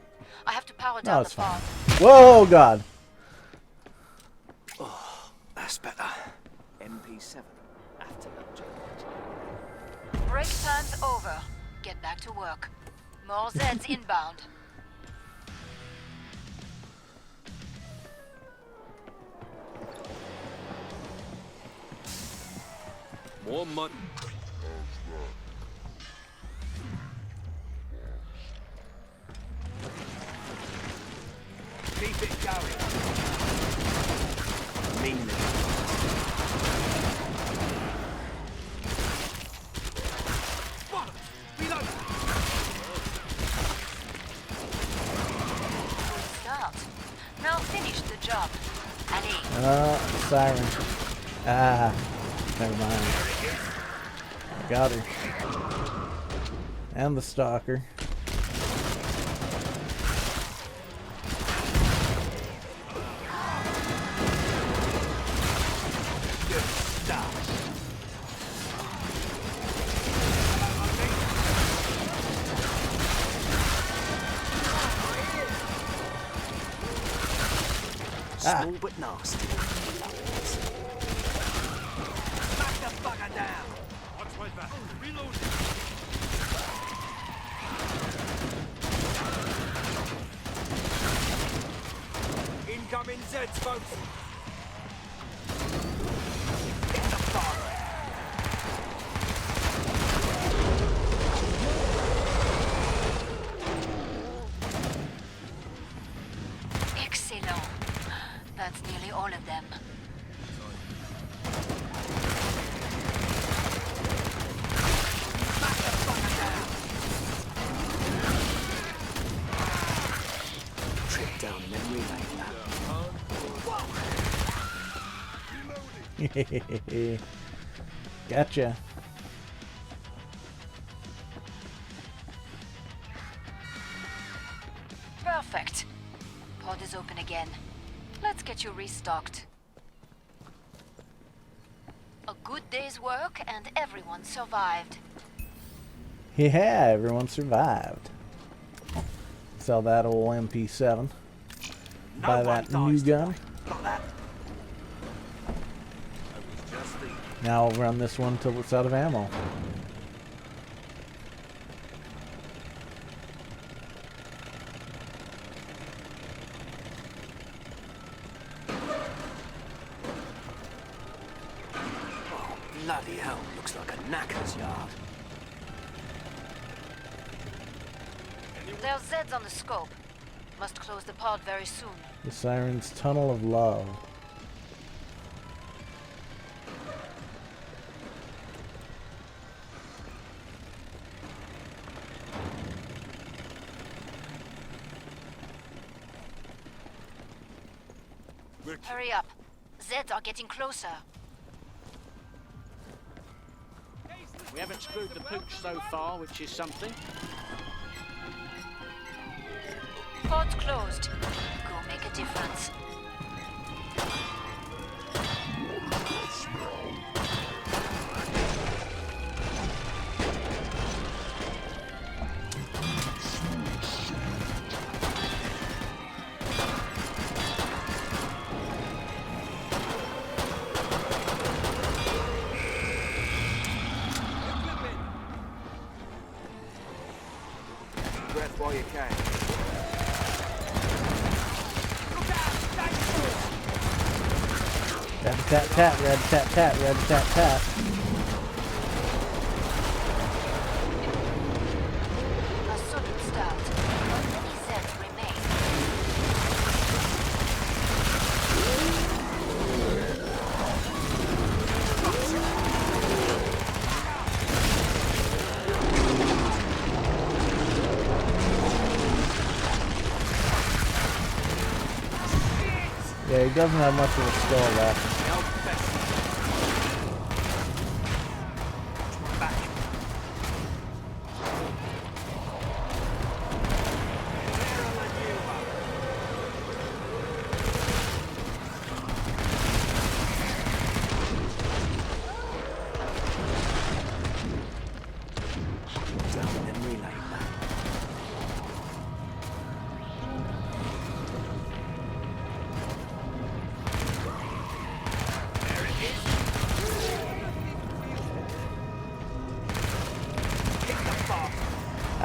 I have to power No, down it's the fine. pod. Whoa, God. That's better. MP7. After lunch. Break time's over. Get back to work. More Zeds inbound. More money. Keep it going. Mean it. Reload. Good start. Now finish the job. Allez. Siren. Ah, never mind. Got her. And the stalker. Small but nasty. Smack the bugger down. Watch my back. Reload. Incoming Zeds, folks. Get the fire. Excellent. That's nearly all of them. Smack the bugger down. down and then relay that. Gotcha. Perfect. Pod is open again. Let's get you restocked. A good day's work and everyone survived. Yeah, everyone survived. Sell that old MP7. Buy that new gun. Now I'll run this one till it's out of ammo. Oh, bloody hell, looks like a knacker's yard. There's Zeds on the scope. Must close the pod very soon. The Siren's Tunnel of Love. Hurry up. Zeds are getting closer. We haven't screwed the pooch so far, which is something. Pod's closed. Go make a difference. Breath while you can. Red tat tat, red tat tat, red tat tat. A sudden start. But many Zeds remain. Yeah, he doesn't have much of a skull left. Down and then relay that.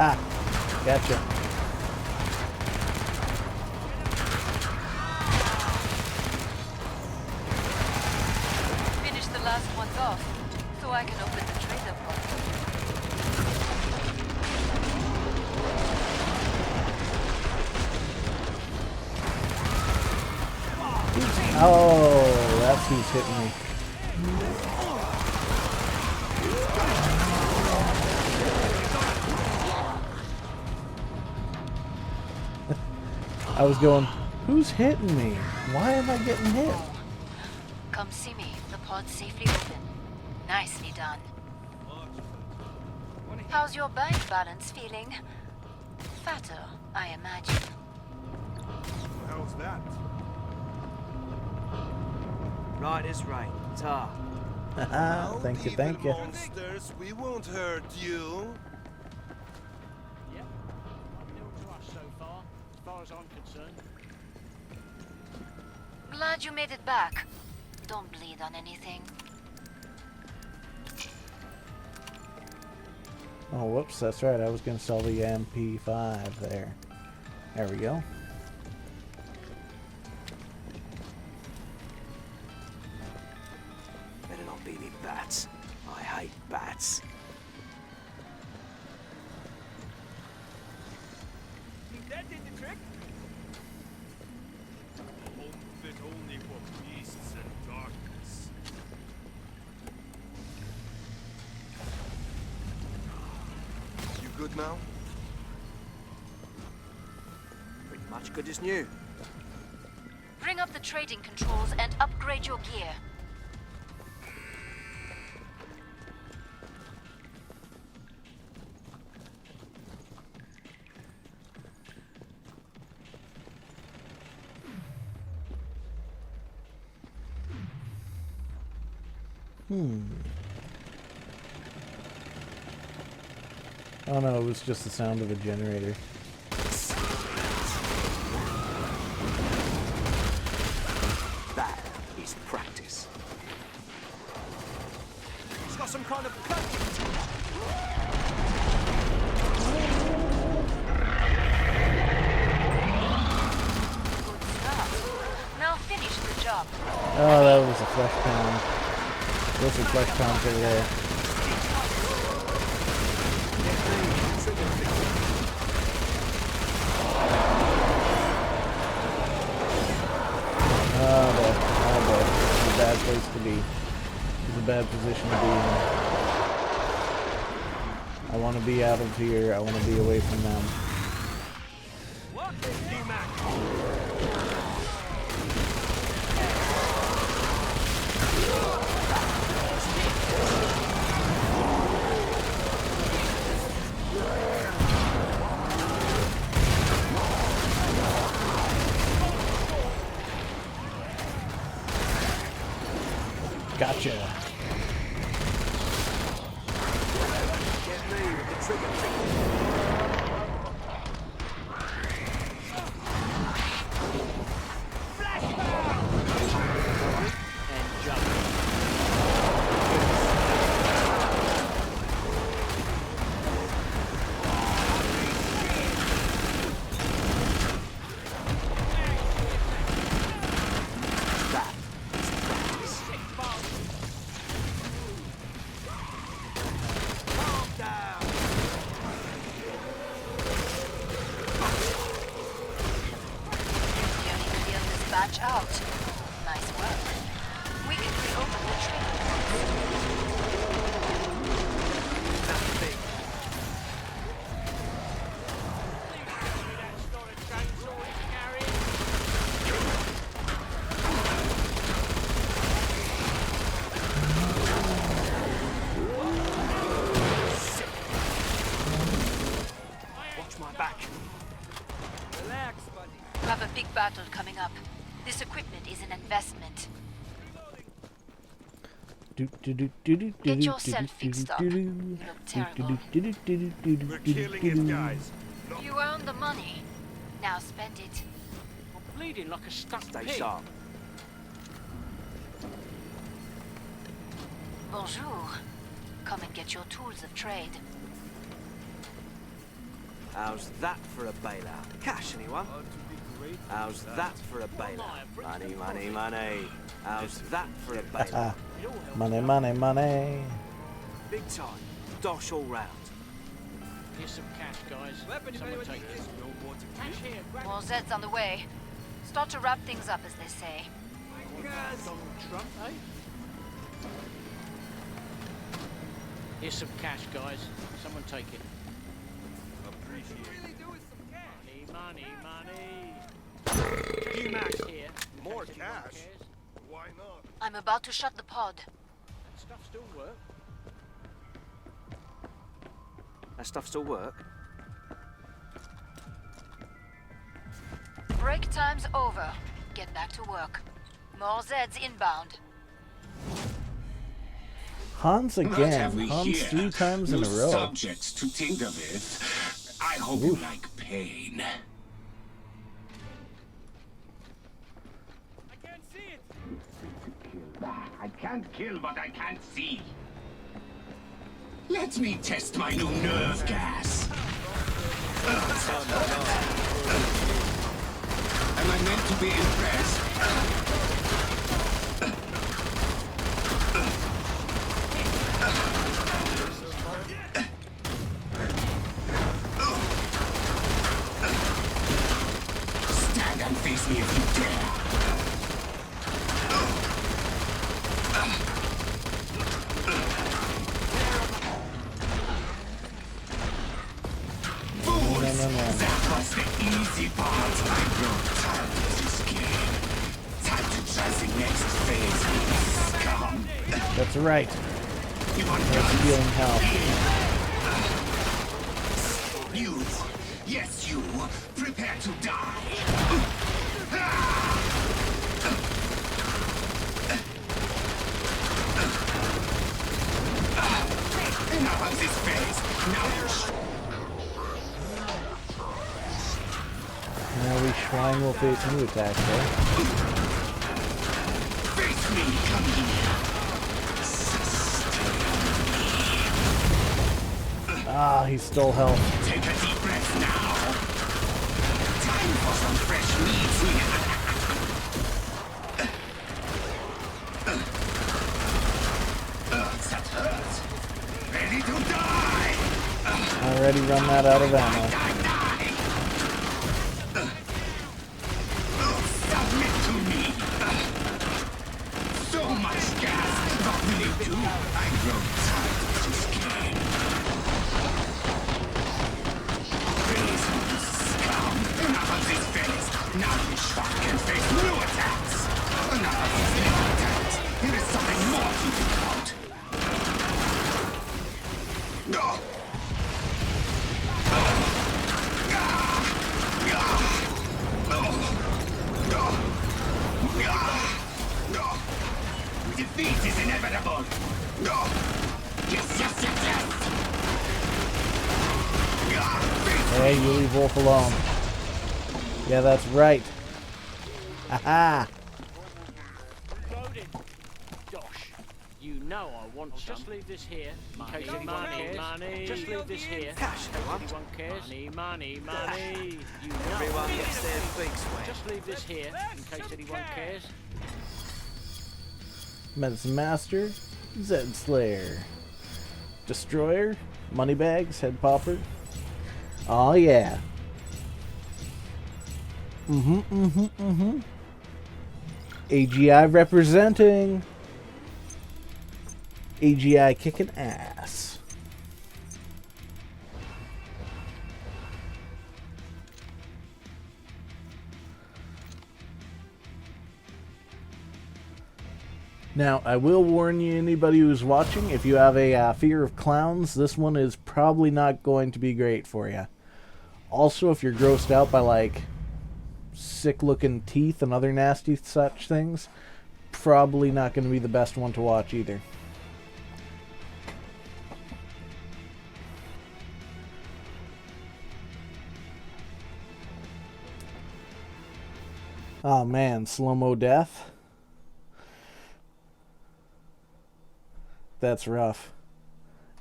Ah, gotcha. Finish the last ones off, so I can open the trader pod. Oh, that's who's hitting me. I was going, who's hitting me? Why am I getting hit? Come see me. The pod's safely open. Nicely done. How's your bank balance feeling? Fatter, I imagine. How's that? Right as rain. Tar. Thank you, thank you. Monsters, we won't hurt you. Yep. Nil to us so far as I'm concerned. Glad you made it back. Don't bleed on anything. Oh, whoops, that's right. I was going to sell the MP5 there. There we go. Better not be me bats. I hate bats. Think that did the trick? A home fit only for beasts and darkness. You good now? Pretty much good as new. Bring up the trading controls and upgrade your gear. Oh no, it was just the sound of a generator. That is practice. It's got some kind of Good start. Now finish the job. Oh, that was a flesh pound. Those are flesh pounds over there. Oh boy. It's a bad place to be. It's a bad position to be in. I want to be out of here. I want to be away from them. What is D-Mac? Gotcha. Get me with the trigger finger. And jump. That is practice. Calm down. Nearly cleared this batch out. Nice work. We can reopen the trading pods. Nothing. Watch my back. Relax, buddy. We have a big battle coming up. This equipment is an investment. Get yourself fixed up. You look terrible. We're killing his guys. You earned the money. Now spend it. I'm bleeding like a stuck Stay pig. sharp. Bonjour. Come and get your tools of trade. How's that for a bailout? Cash, anyone? How's that for a bailout? Money, money, money. How's that for a bailout? Money, money, money. Big time. Dosh all round. Here's some cash, guys. Someone take it. Cash here, grab More Zeds on the way. Start to wrap things up, as they say. Donald Trump, eh? Here's some cash, guys. Someone take it. Money, money. D-Mac. Here. More in case anyone cash? cares. Why not? I'm about to shut the pod. That stuff still work. That stuff still work? Break time's over. Get back to work. More Zeds inbound. Hans What again. have we Hans here? 3 times in a New row. subjects to tinker with. I hope you like pain. I can't see it. I can't kill what I can't see. Let me test my new nerve gas. Am I meant to be impressed? Stand and face me if you dare. Fools! That was the easy part. I grow tired of this game. try the next phase, scum. That's right. You want That's healing health. You, yes you, prepare to die. Enough of this phase. Now you're Now we Schwein will face new attacks though. face me, come here. Ah, he stole health. Take a deep breath now. Time for some fresh meat. That hurts. Ready to die. Already run that out of ammo. Die. Submit to me. So much gas. What will you do? I grow tired of this game. Reasons, scum. Enough of this phase. Now you Schwach can face new attacks. Enough of these little attacks. There is something more to think about. No. Defeat is inevitable. No. Yes. Hey, you leave Wolf alone. Yeah, that's right. Aha! Loaded. Dosh. You know I want some. Just leave this here. In case anyone cares. Just leave this here. Cash. Anyone cares. Money. You know. Everyone gets their feet wet. Just leave this here in case anyone cares. Medicine Master, Zed Slayer, Destroyer, Moneybags, Head Popper. Oh yeah. AGI representing. AGI kicking ass. Now, I will warn you, anybody who's watching, if you have a fear of clowns, this one is probably not going to be great for you. Also, if you're grossed out by, like, sick-looking teeth and other nasty such things, probably not going to be the best one to watch either. Oh man, slow-mo death. That's rough.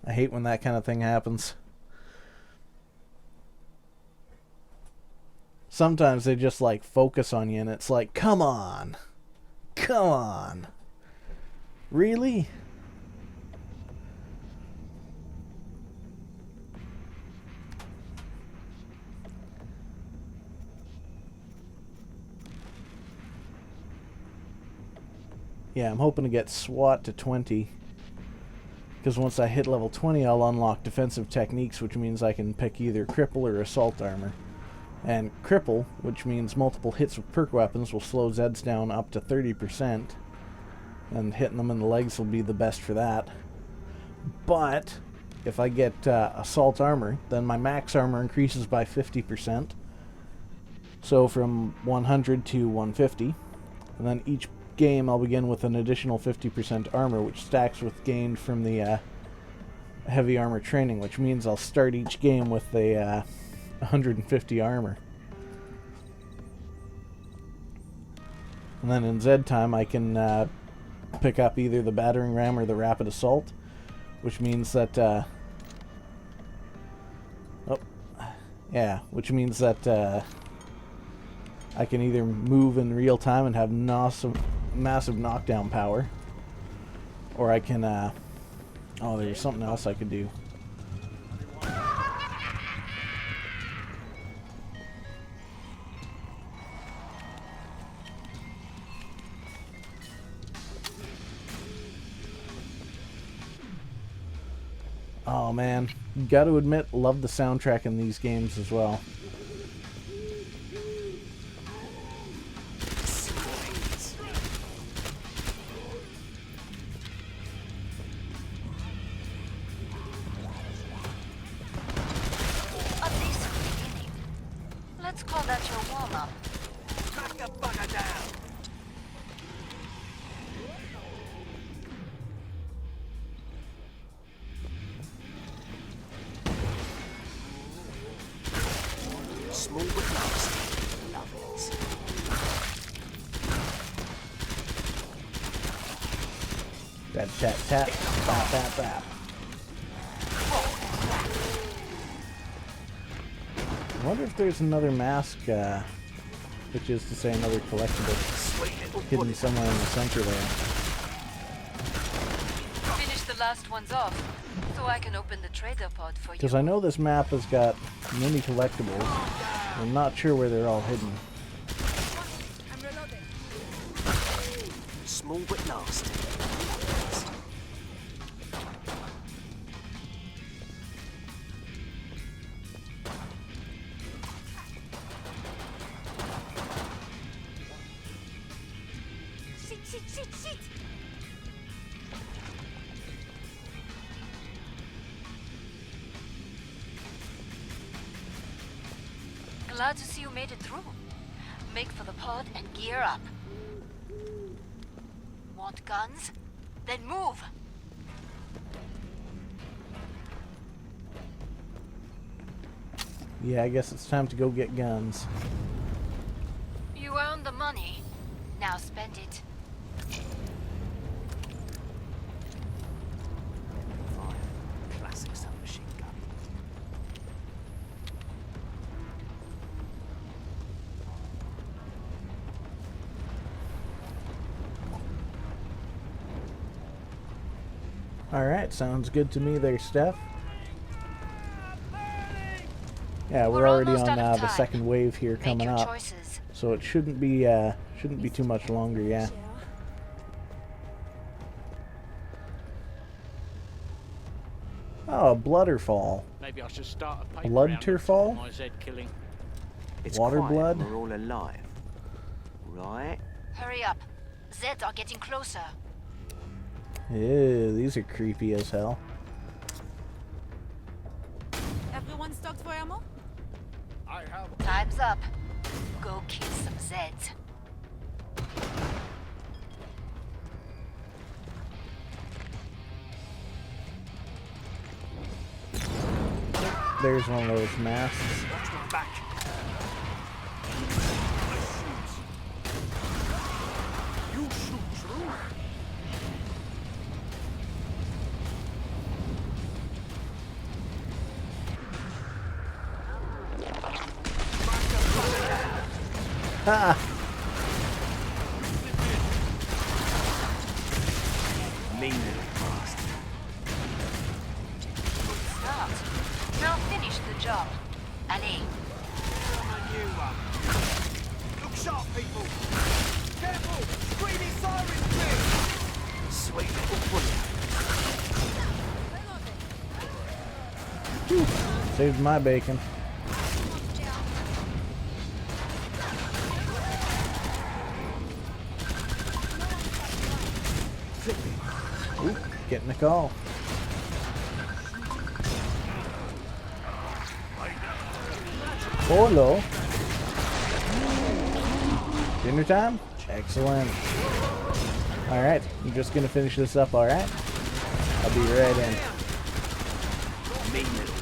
I hate when that kind of thing happens. Sometimes they just like focus on you and it's like, come on. Come on. Really? Yeah, I'm hoping to get SWAT to 20. Because once I hit level 20, I'll unlock defensive techniques, which means I can pick either cripple or assault armor. And cripple, which means multiple hits with perk weapons, will slow Zeds down up to 30%. And hitting them in the legs will be the best for that. But if I get assault armor, then my max armor increases by 50%. So from 100 to 150. And then each game I'll begin with an additional 50% armor, which stacks with gained from the heavy armor training, which means I'll start each game with a 150 armor. And then in Z time I can pick up either the battering ram or the rapid assault, which means that which means that I can either move in real time and have massive knockdown power, or I can oh, there's something else I could do. Oh man, got to admit, love the soundtrack in these games as well. Let's call that your warm-up. Knock the bugger down. Small but nasty. Love it. Tap, tap, tap, tap, tap, tap. I wonder if there's another mask, which is to say another collectible, hidden somewhere in the center there. Finish the last ones off, so I can open the trader pod for you. Because I know this map has got many collectibles. I'm not sure where they're all hidden. Small but nasty. Shit. Glad to see you made it through. Make for the pod and gear up. Want guns? Then move! Yeah, I guess it's time to go get guns. You earned the money. Now spend it. Fine. Classic submachine gun. Alright, sounds good to me there, Steph. Yeah, we're We're already almost on out of the time. second wave here Make coming your up. choices. So it shouldn't be too much longer, yeah. Oh, a Blooderfall. Maybe I should start a paper Blood round Turfall? on my Zed killing. It's Water quiet blood? and we're all alive. Right? Hurry up. Zeds are getting closer. Ew, these are creepy as hell. Everyone stocked for ammo? I have. Time's up. Go kill some Zeds. There's one of those masks. Watch my back. You shoot through. Ha! Mean little bastard. Start. Now finish the job. Allez. Look sharp, people! Careful! Screaming sirens, please! Sweet little bullet. Saved my bacon. Ooh, getting a call. Hello. Dinner time? Excellent. Alright, I'm just gonna finish this up, alright? I'll be right in. Mean little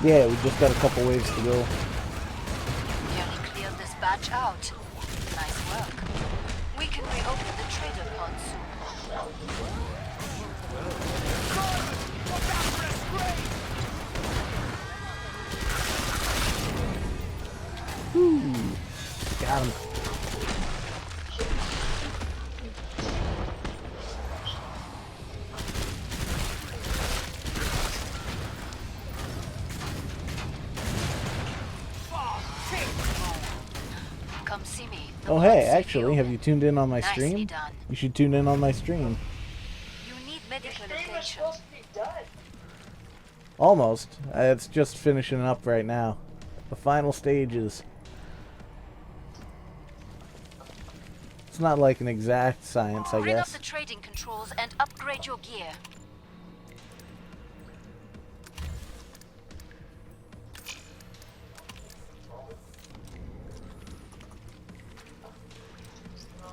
Yeah, we just got a couple waves to go. Nearly cleared this batch out. Nice work. We can reopen the trader pod soon. Got him. Come see me. The Oh pod's hey, safe actually, open. have you tuned in on my Nicely stream? done. You should tune in on my stream. You need medical attention. Almost. It's just finishing up right now. The final stages. It's not like an exact science, I Bring up guess. the trading controls and upgrade your gear.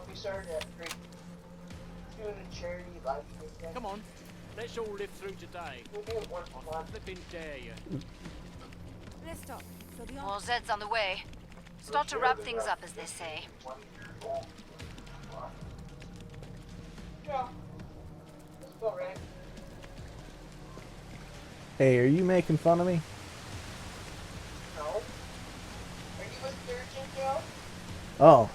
We started at 3. Doing a charity live stream. Come on, let's all live through today. We'll do it once a month. Flipping dare you. Let's talk. So the More Zeds on the way. Start to wrap things up, as they say. Yeah. Let's go, Ray. Hey, are you making fun of me? No. Are you a surgeon, Joe? Oh.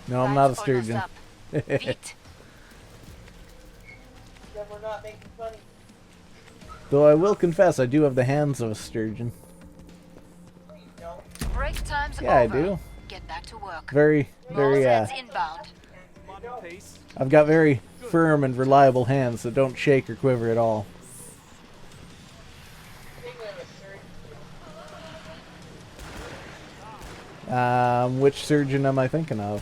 No, I'm not a Line's almost sturgeon. up. Vite. Then we're not making fun of you. Though I will confess, I do have the hands of a sturgeon. No, you don't. Break time's Yeah, over. I do. Get back to work. Very, More very, Zeds inbound. I've got very firm and reliable hands that don't shake or quiver at all. Speaking of a surgeon, Which surgeon am I thinking of?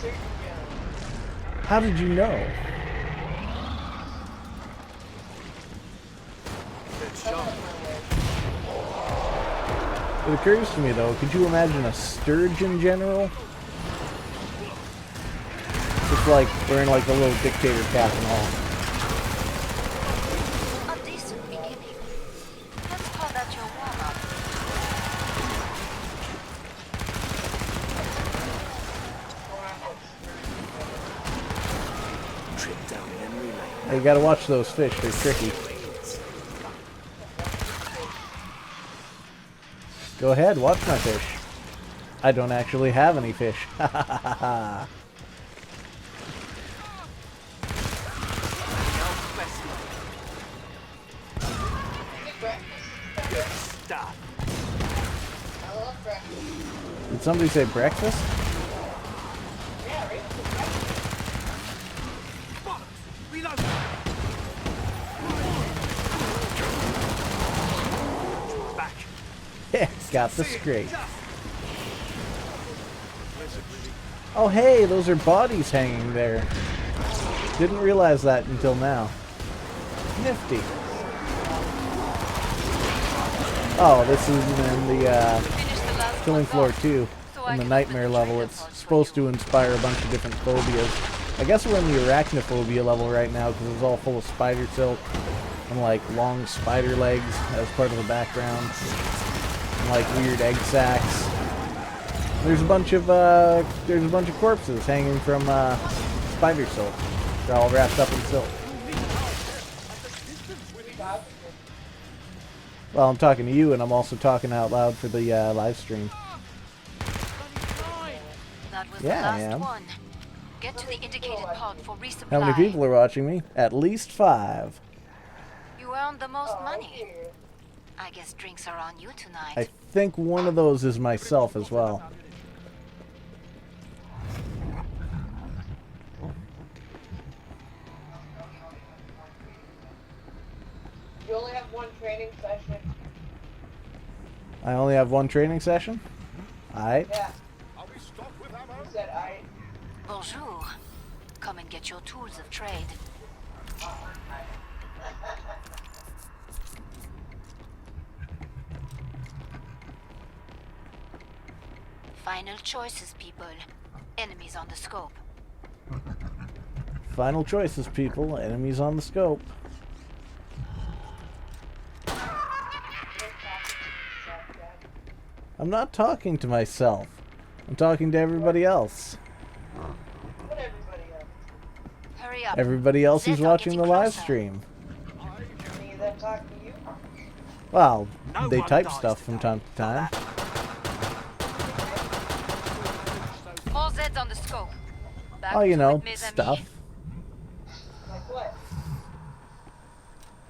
surgeon general. How did you know? It occurs to me though, could you imagine a sturgeon general? Just like wearing like a little dictator cap and all. A decent beginning. Let's call that your warm-up. Trip down memory lane. Hey, you gotta watch those fish, they're tricky. Go ahead, watch my fish. I don't actually have any fish. Ha ha ha ha. Stop. I love breakfast. Did somebody say breakfast? Yeah, right? Reload. Back. Yeah, got the scrape. Oh hey, those are bodies hanging there. Didn't realize that until now. Nifty. Oh, this is in the Finish the last Killing one Floor off, 2, so I in the can Nightmare open the level. trigger It's pods for supposed you. to inspire a bunch of different phobias. I guess we're in the arachnophobia level right now because it's all full of spider silk and like long spider legs as part of the background, and like weird egg sacs. There's a bunch of corpses hanging from spider silk. They're all wrapped up in silk. Well, I'm talking to you, and I'm also talking out loud for the live stream. That was Yeah, the I last am. one. Get to the indicated pod for resupply. How many people are watching me? At least 5. You earned the most money. I guess drinks are on you tonight. I think one of those is myself as well. You only have one training session. I only have one training session? Alright. Yeah. You said I. Bonjour. Come and get your tools of trade. Final choices, people. Enemies on the scope. Final choices, people. Enemies on the scope. I'm not talking to myself. I'm talking to everybody else. What everybody else? Hurry up. Everybody else who's Zeds are watching the getting live closer. stream. Any of them talking to you? Well, No they one type dies stuff from today. time to time. More Zeds on the scope. Back Oh, you to know, it, mes amis. stuff. Like what?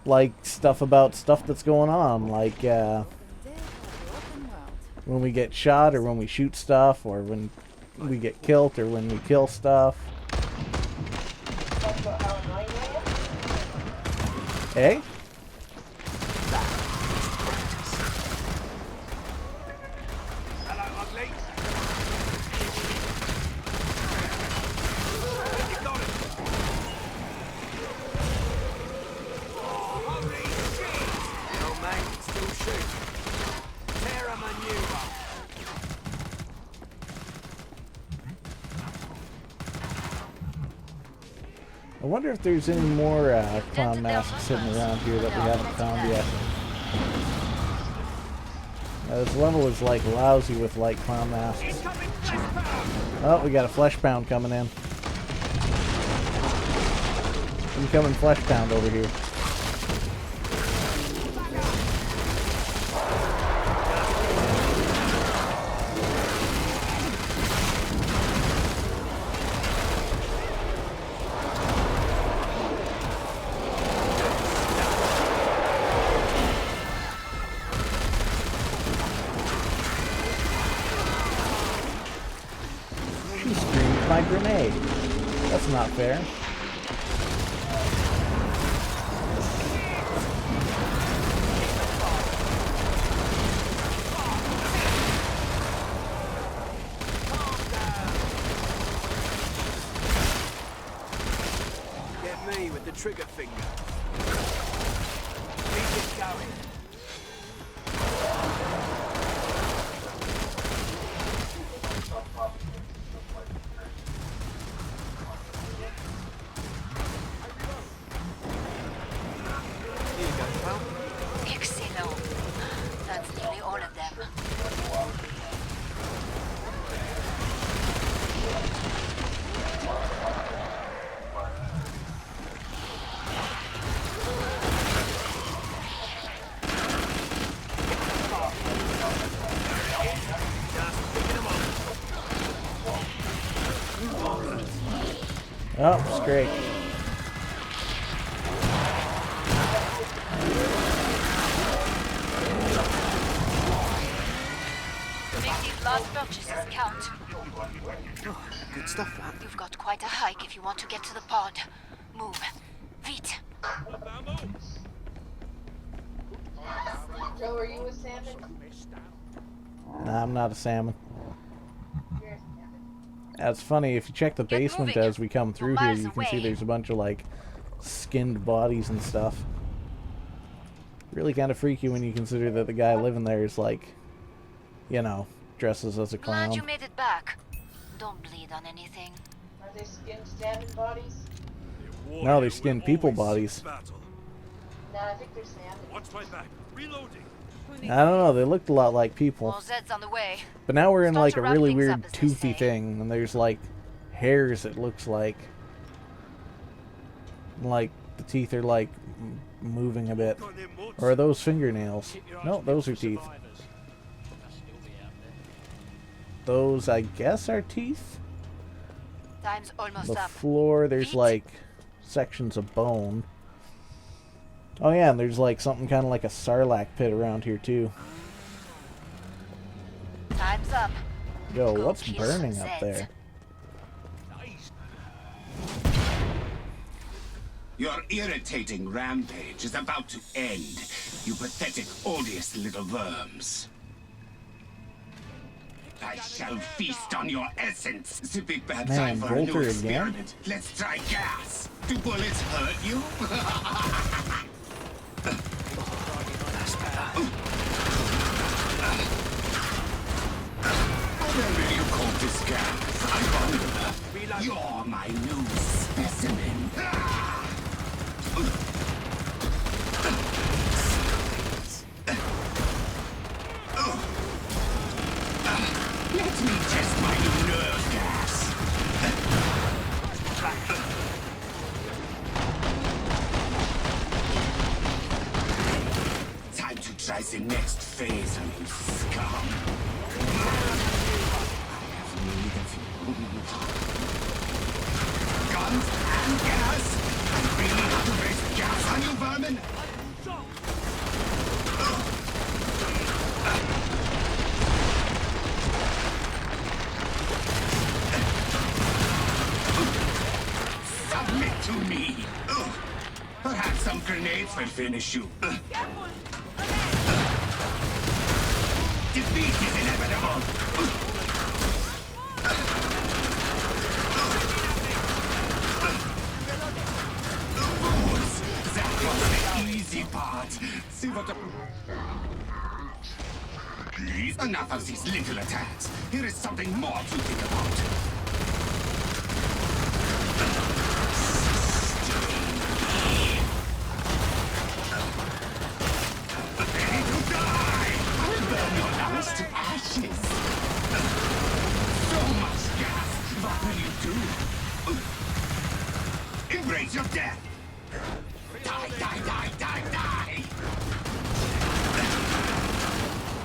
Like stuff about stuff that's going on. Like day of the open world. when we get shot, or when we shoot stuff, or when we get killed, or when we kill stuff. Talk about how annoying I am? Eh? Hello, ugly. You got it. Oh, holy shit! No, mate, still shoot. Tear a maneuver. I wonder if there's any more clown masks sitting around here that we haven't found yet. This level is like lousy with like clown masks. Oh, we got a flesh pound coming in. Incoming flesh pound over here. She screamed my grenade. That's not fair. Get me with the trigger finger. Keep it going. Here you go, pal. Excellent. That's nearly all of them. Oh, it's great. Make these last purchases count. Oh, good stuff, that. You've got quite a hike if you want to get to the pod. Move. Vite. Joe, are you a salmon? Nah, I'm not a salmon. You're a salmon. That's funny, if you check the Get basement moving. as we come through We're here, miles you can see away. there's a bunch of like skinned bodies and stuff. Really kind of freaky when you consider that the guy living there is like, you know, dresses as a Glad clown. you made it back. Don't bleed on anything. Are they skinned salmon bodies? No, they're skinned people bodies. No, I think they're salmon. Watch my back. Reloading. I don't know, they looked a lot like people. More Zeds on the way. But now we're in Start like to a wrap really things weird up, as they toothy say. thing, and there's like hairs, it looks like. Like the teeth are like moving a bit. Or are those fingernails? Keep your eyes No, peeled those for are teeth. survivors. They'll still be out there. Those, I guess, are teeth? Time's almost The up. floor, there's Feet. like sections of bone. Oh yeah, and there's like something kind of like a sarlacc pit around here too. Time's up. Yo, Go what's kill burning some up Zeds. there? Your irritating rampage is about to end, you pathetic, odious little worms. I shall feast on your essence. Zippy bad Man, time for a new Volter again? experiment. Let's try gas. Do bullets hurt you? That's better. Whatever you call this gas, I wonder. You're my new specimen. Let me test my new nerve gas. Time to try the next phase of you scum. I have need of you. Guns and gas? I really have to waste gas on you, vermin? Submit to me. Perhaps Some grenades will finish you. Defeat is inevitable. Fools! That was the easy part. See what the... Please, enough of these little attacks. Here is something more to think about. Ready to die! I'll burn your lungs to ashes. So much gas. What will you do? Embrace your death. Die, die, die, die, die!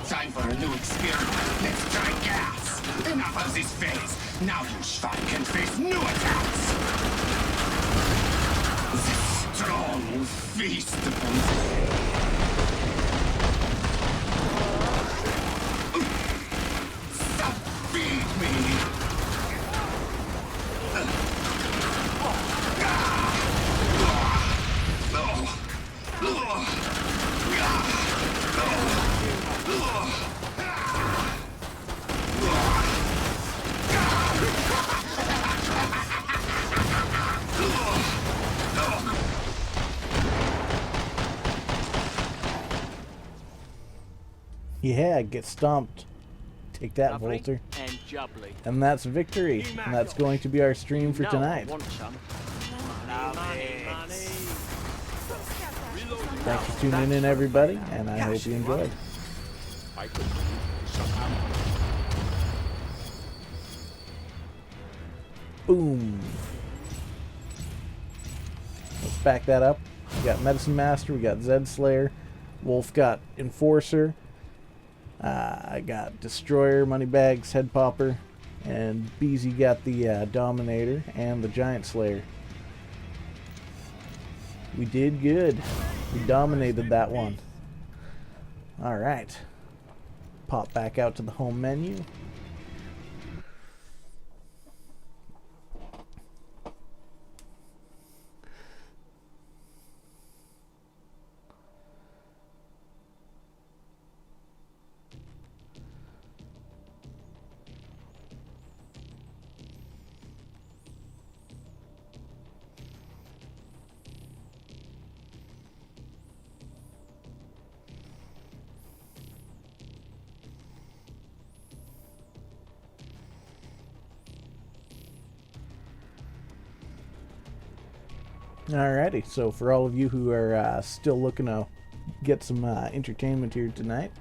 Time for a new experiment. Let's try gas. Enough of this phase. Now you Schwein can face new attacks. The strong will feast upon feed me. Yeah, get stomped. Take that, Lovely Volter. and jubbly. And that's victory. And that's going to be our stream for No, I tonight. want some. Money, money. Thanks for tuning in, everybody, and I hope you enjoyed. Boom. Let's back that up. We got Medicine Master, we got Zed Slayer, Wolf got Enforcer, I got Destroyer, Moneybags, Head Popper, and Beezy got the Dominator and the Giant Slayer. We did good. We dominated that one. Alright. Pop back out to the home menu. Alrighty, so for all of you who are still looking to get some entertainment here tonight,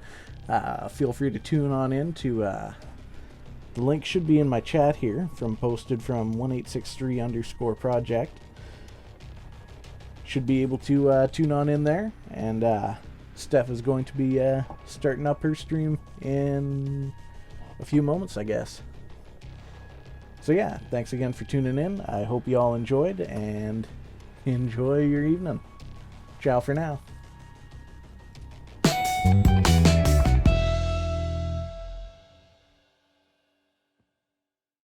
feel free to tune on in to the link should be in my chat here, posted from 1863_project. Should be able to tune on in there, and Steph is going to be starting up her stream in a few moments, I guess. So yeah, thanks again for tuning in. I hope you all enjoyed, and enjoy your evening. Ciao for now.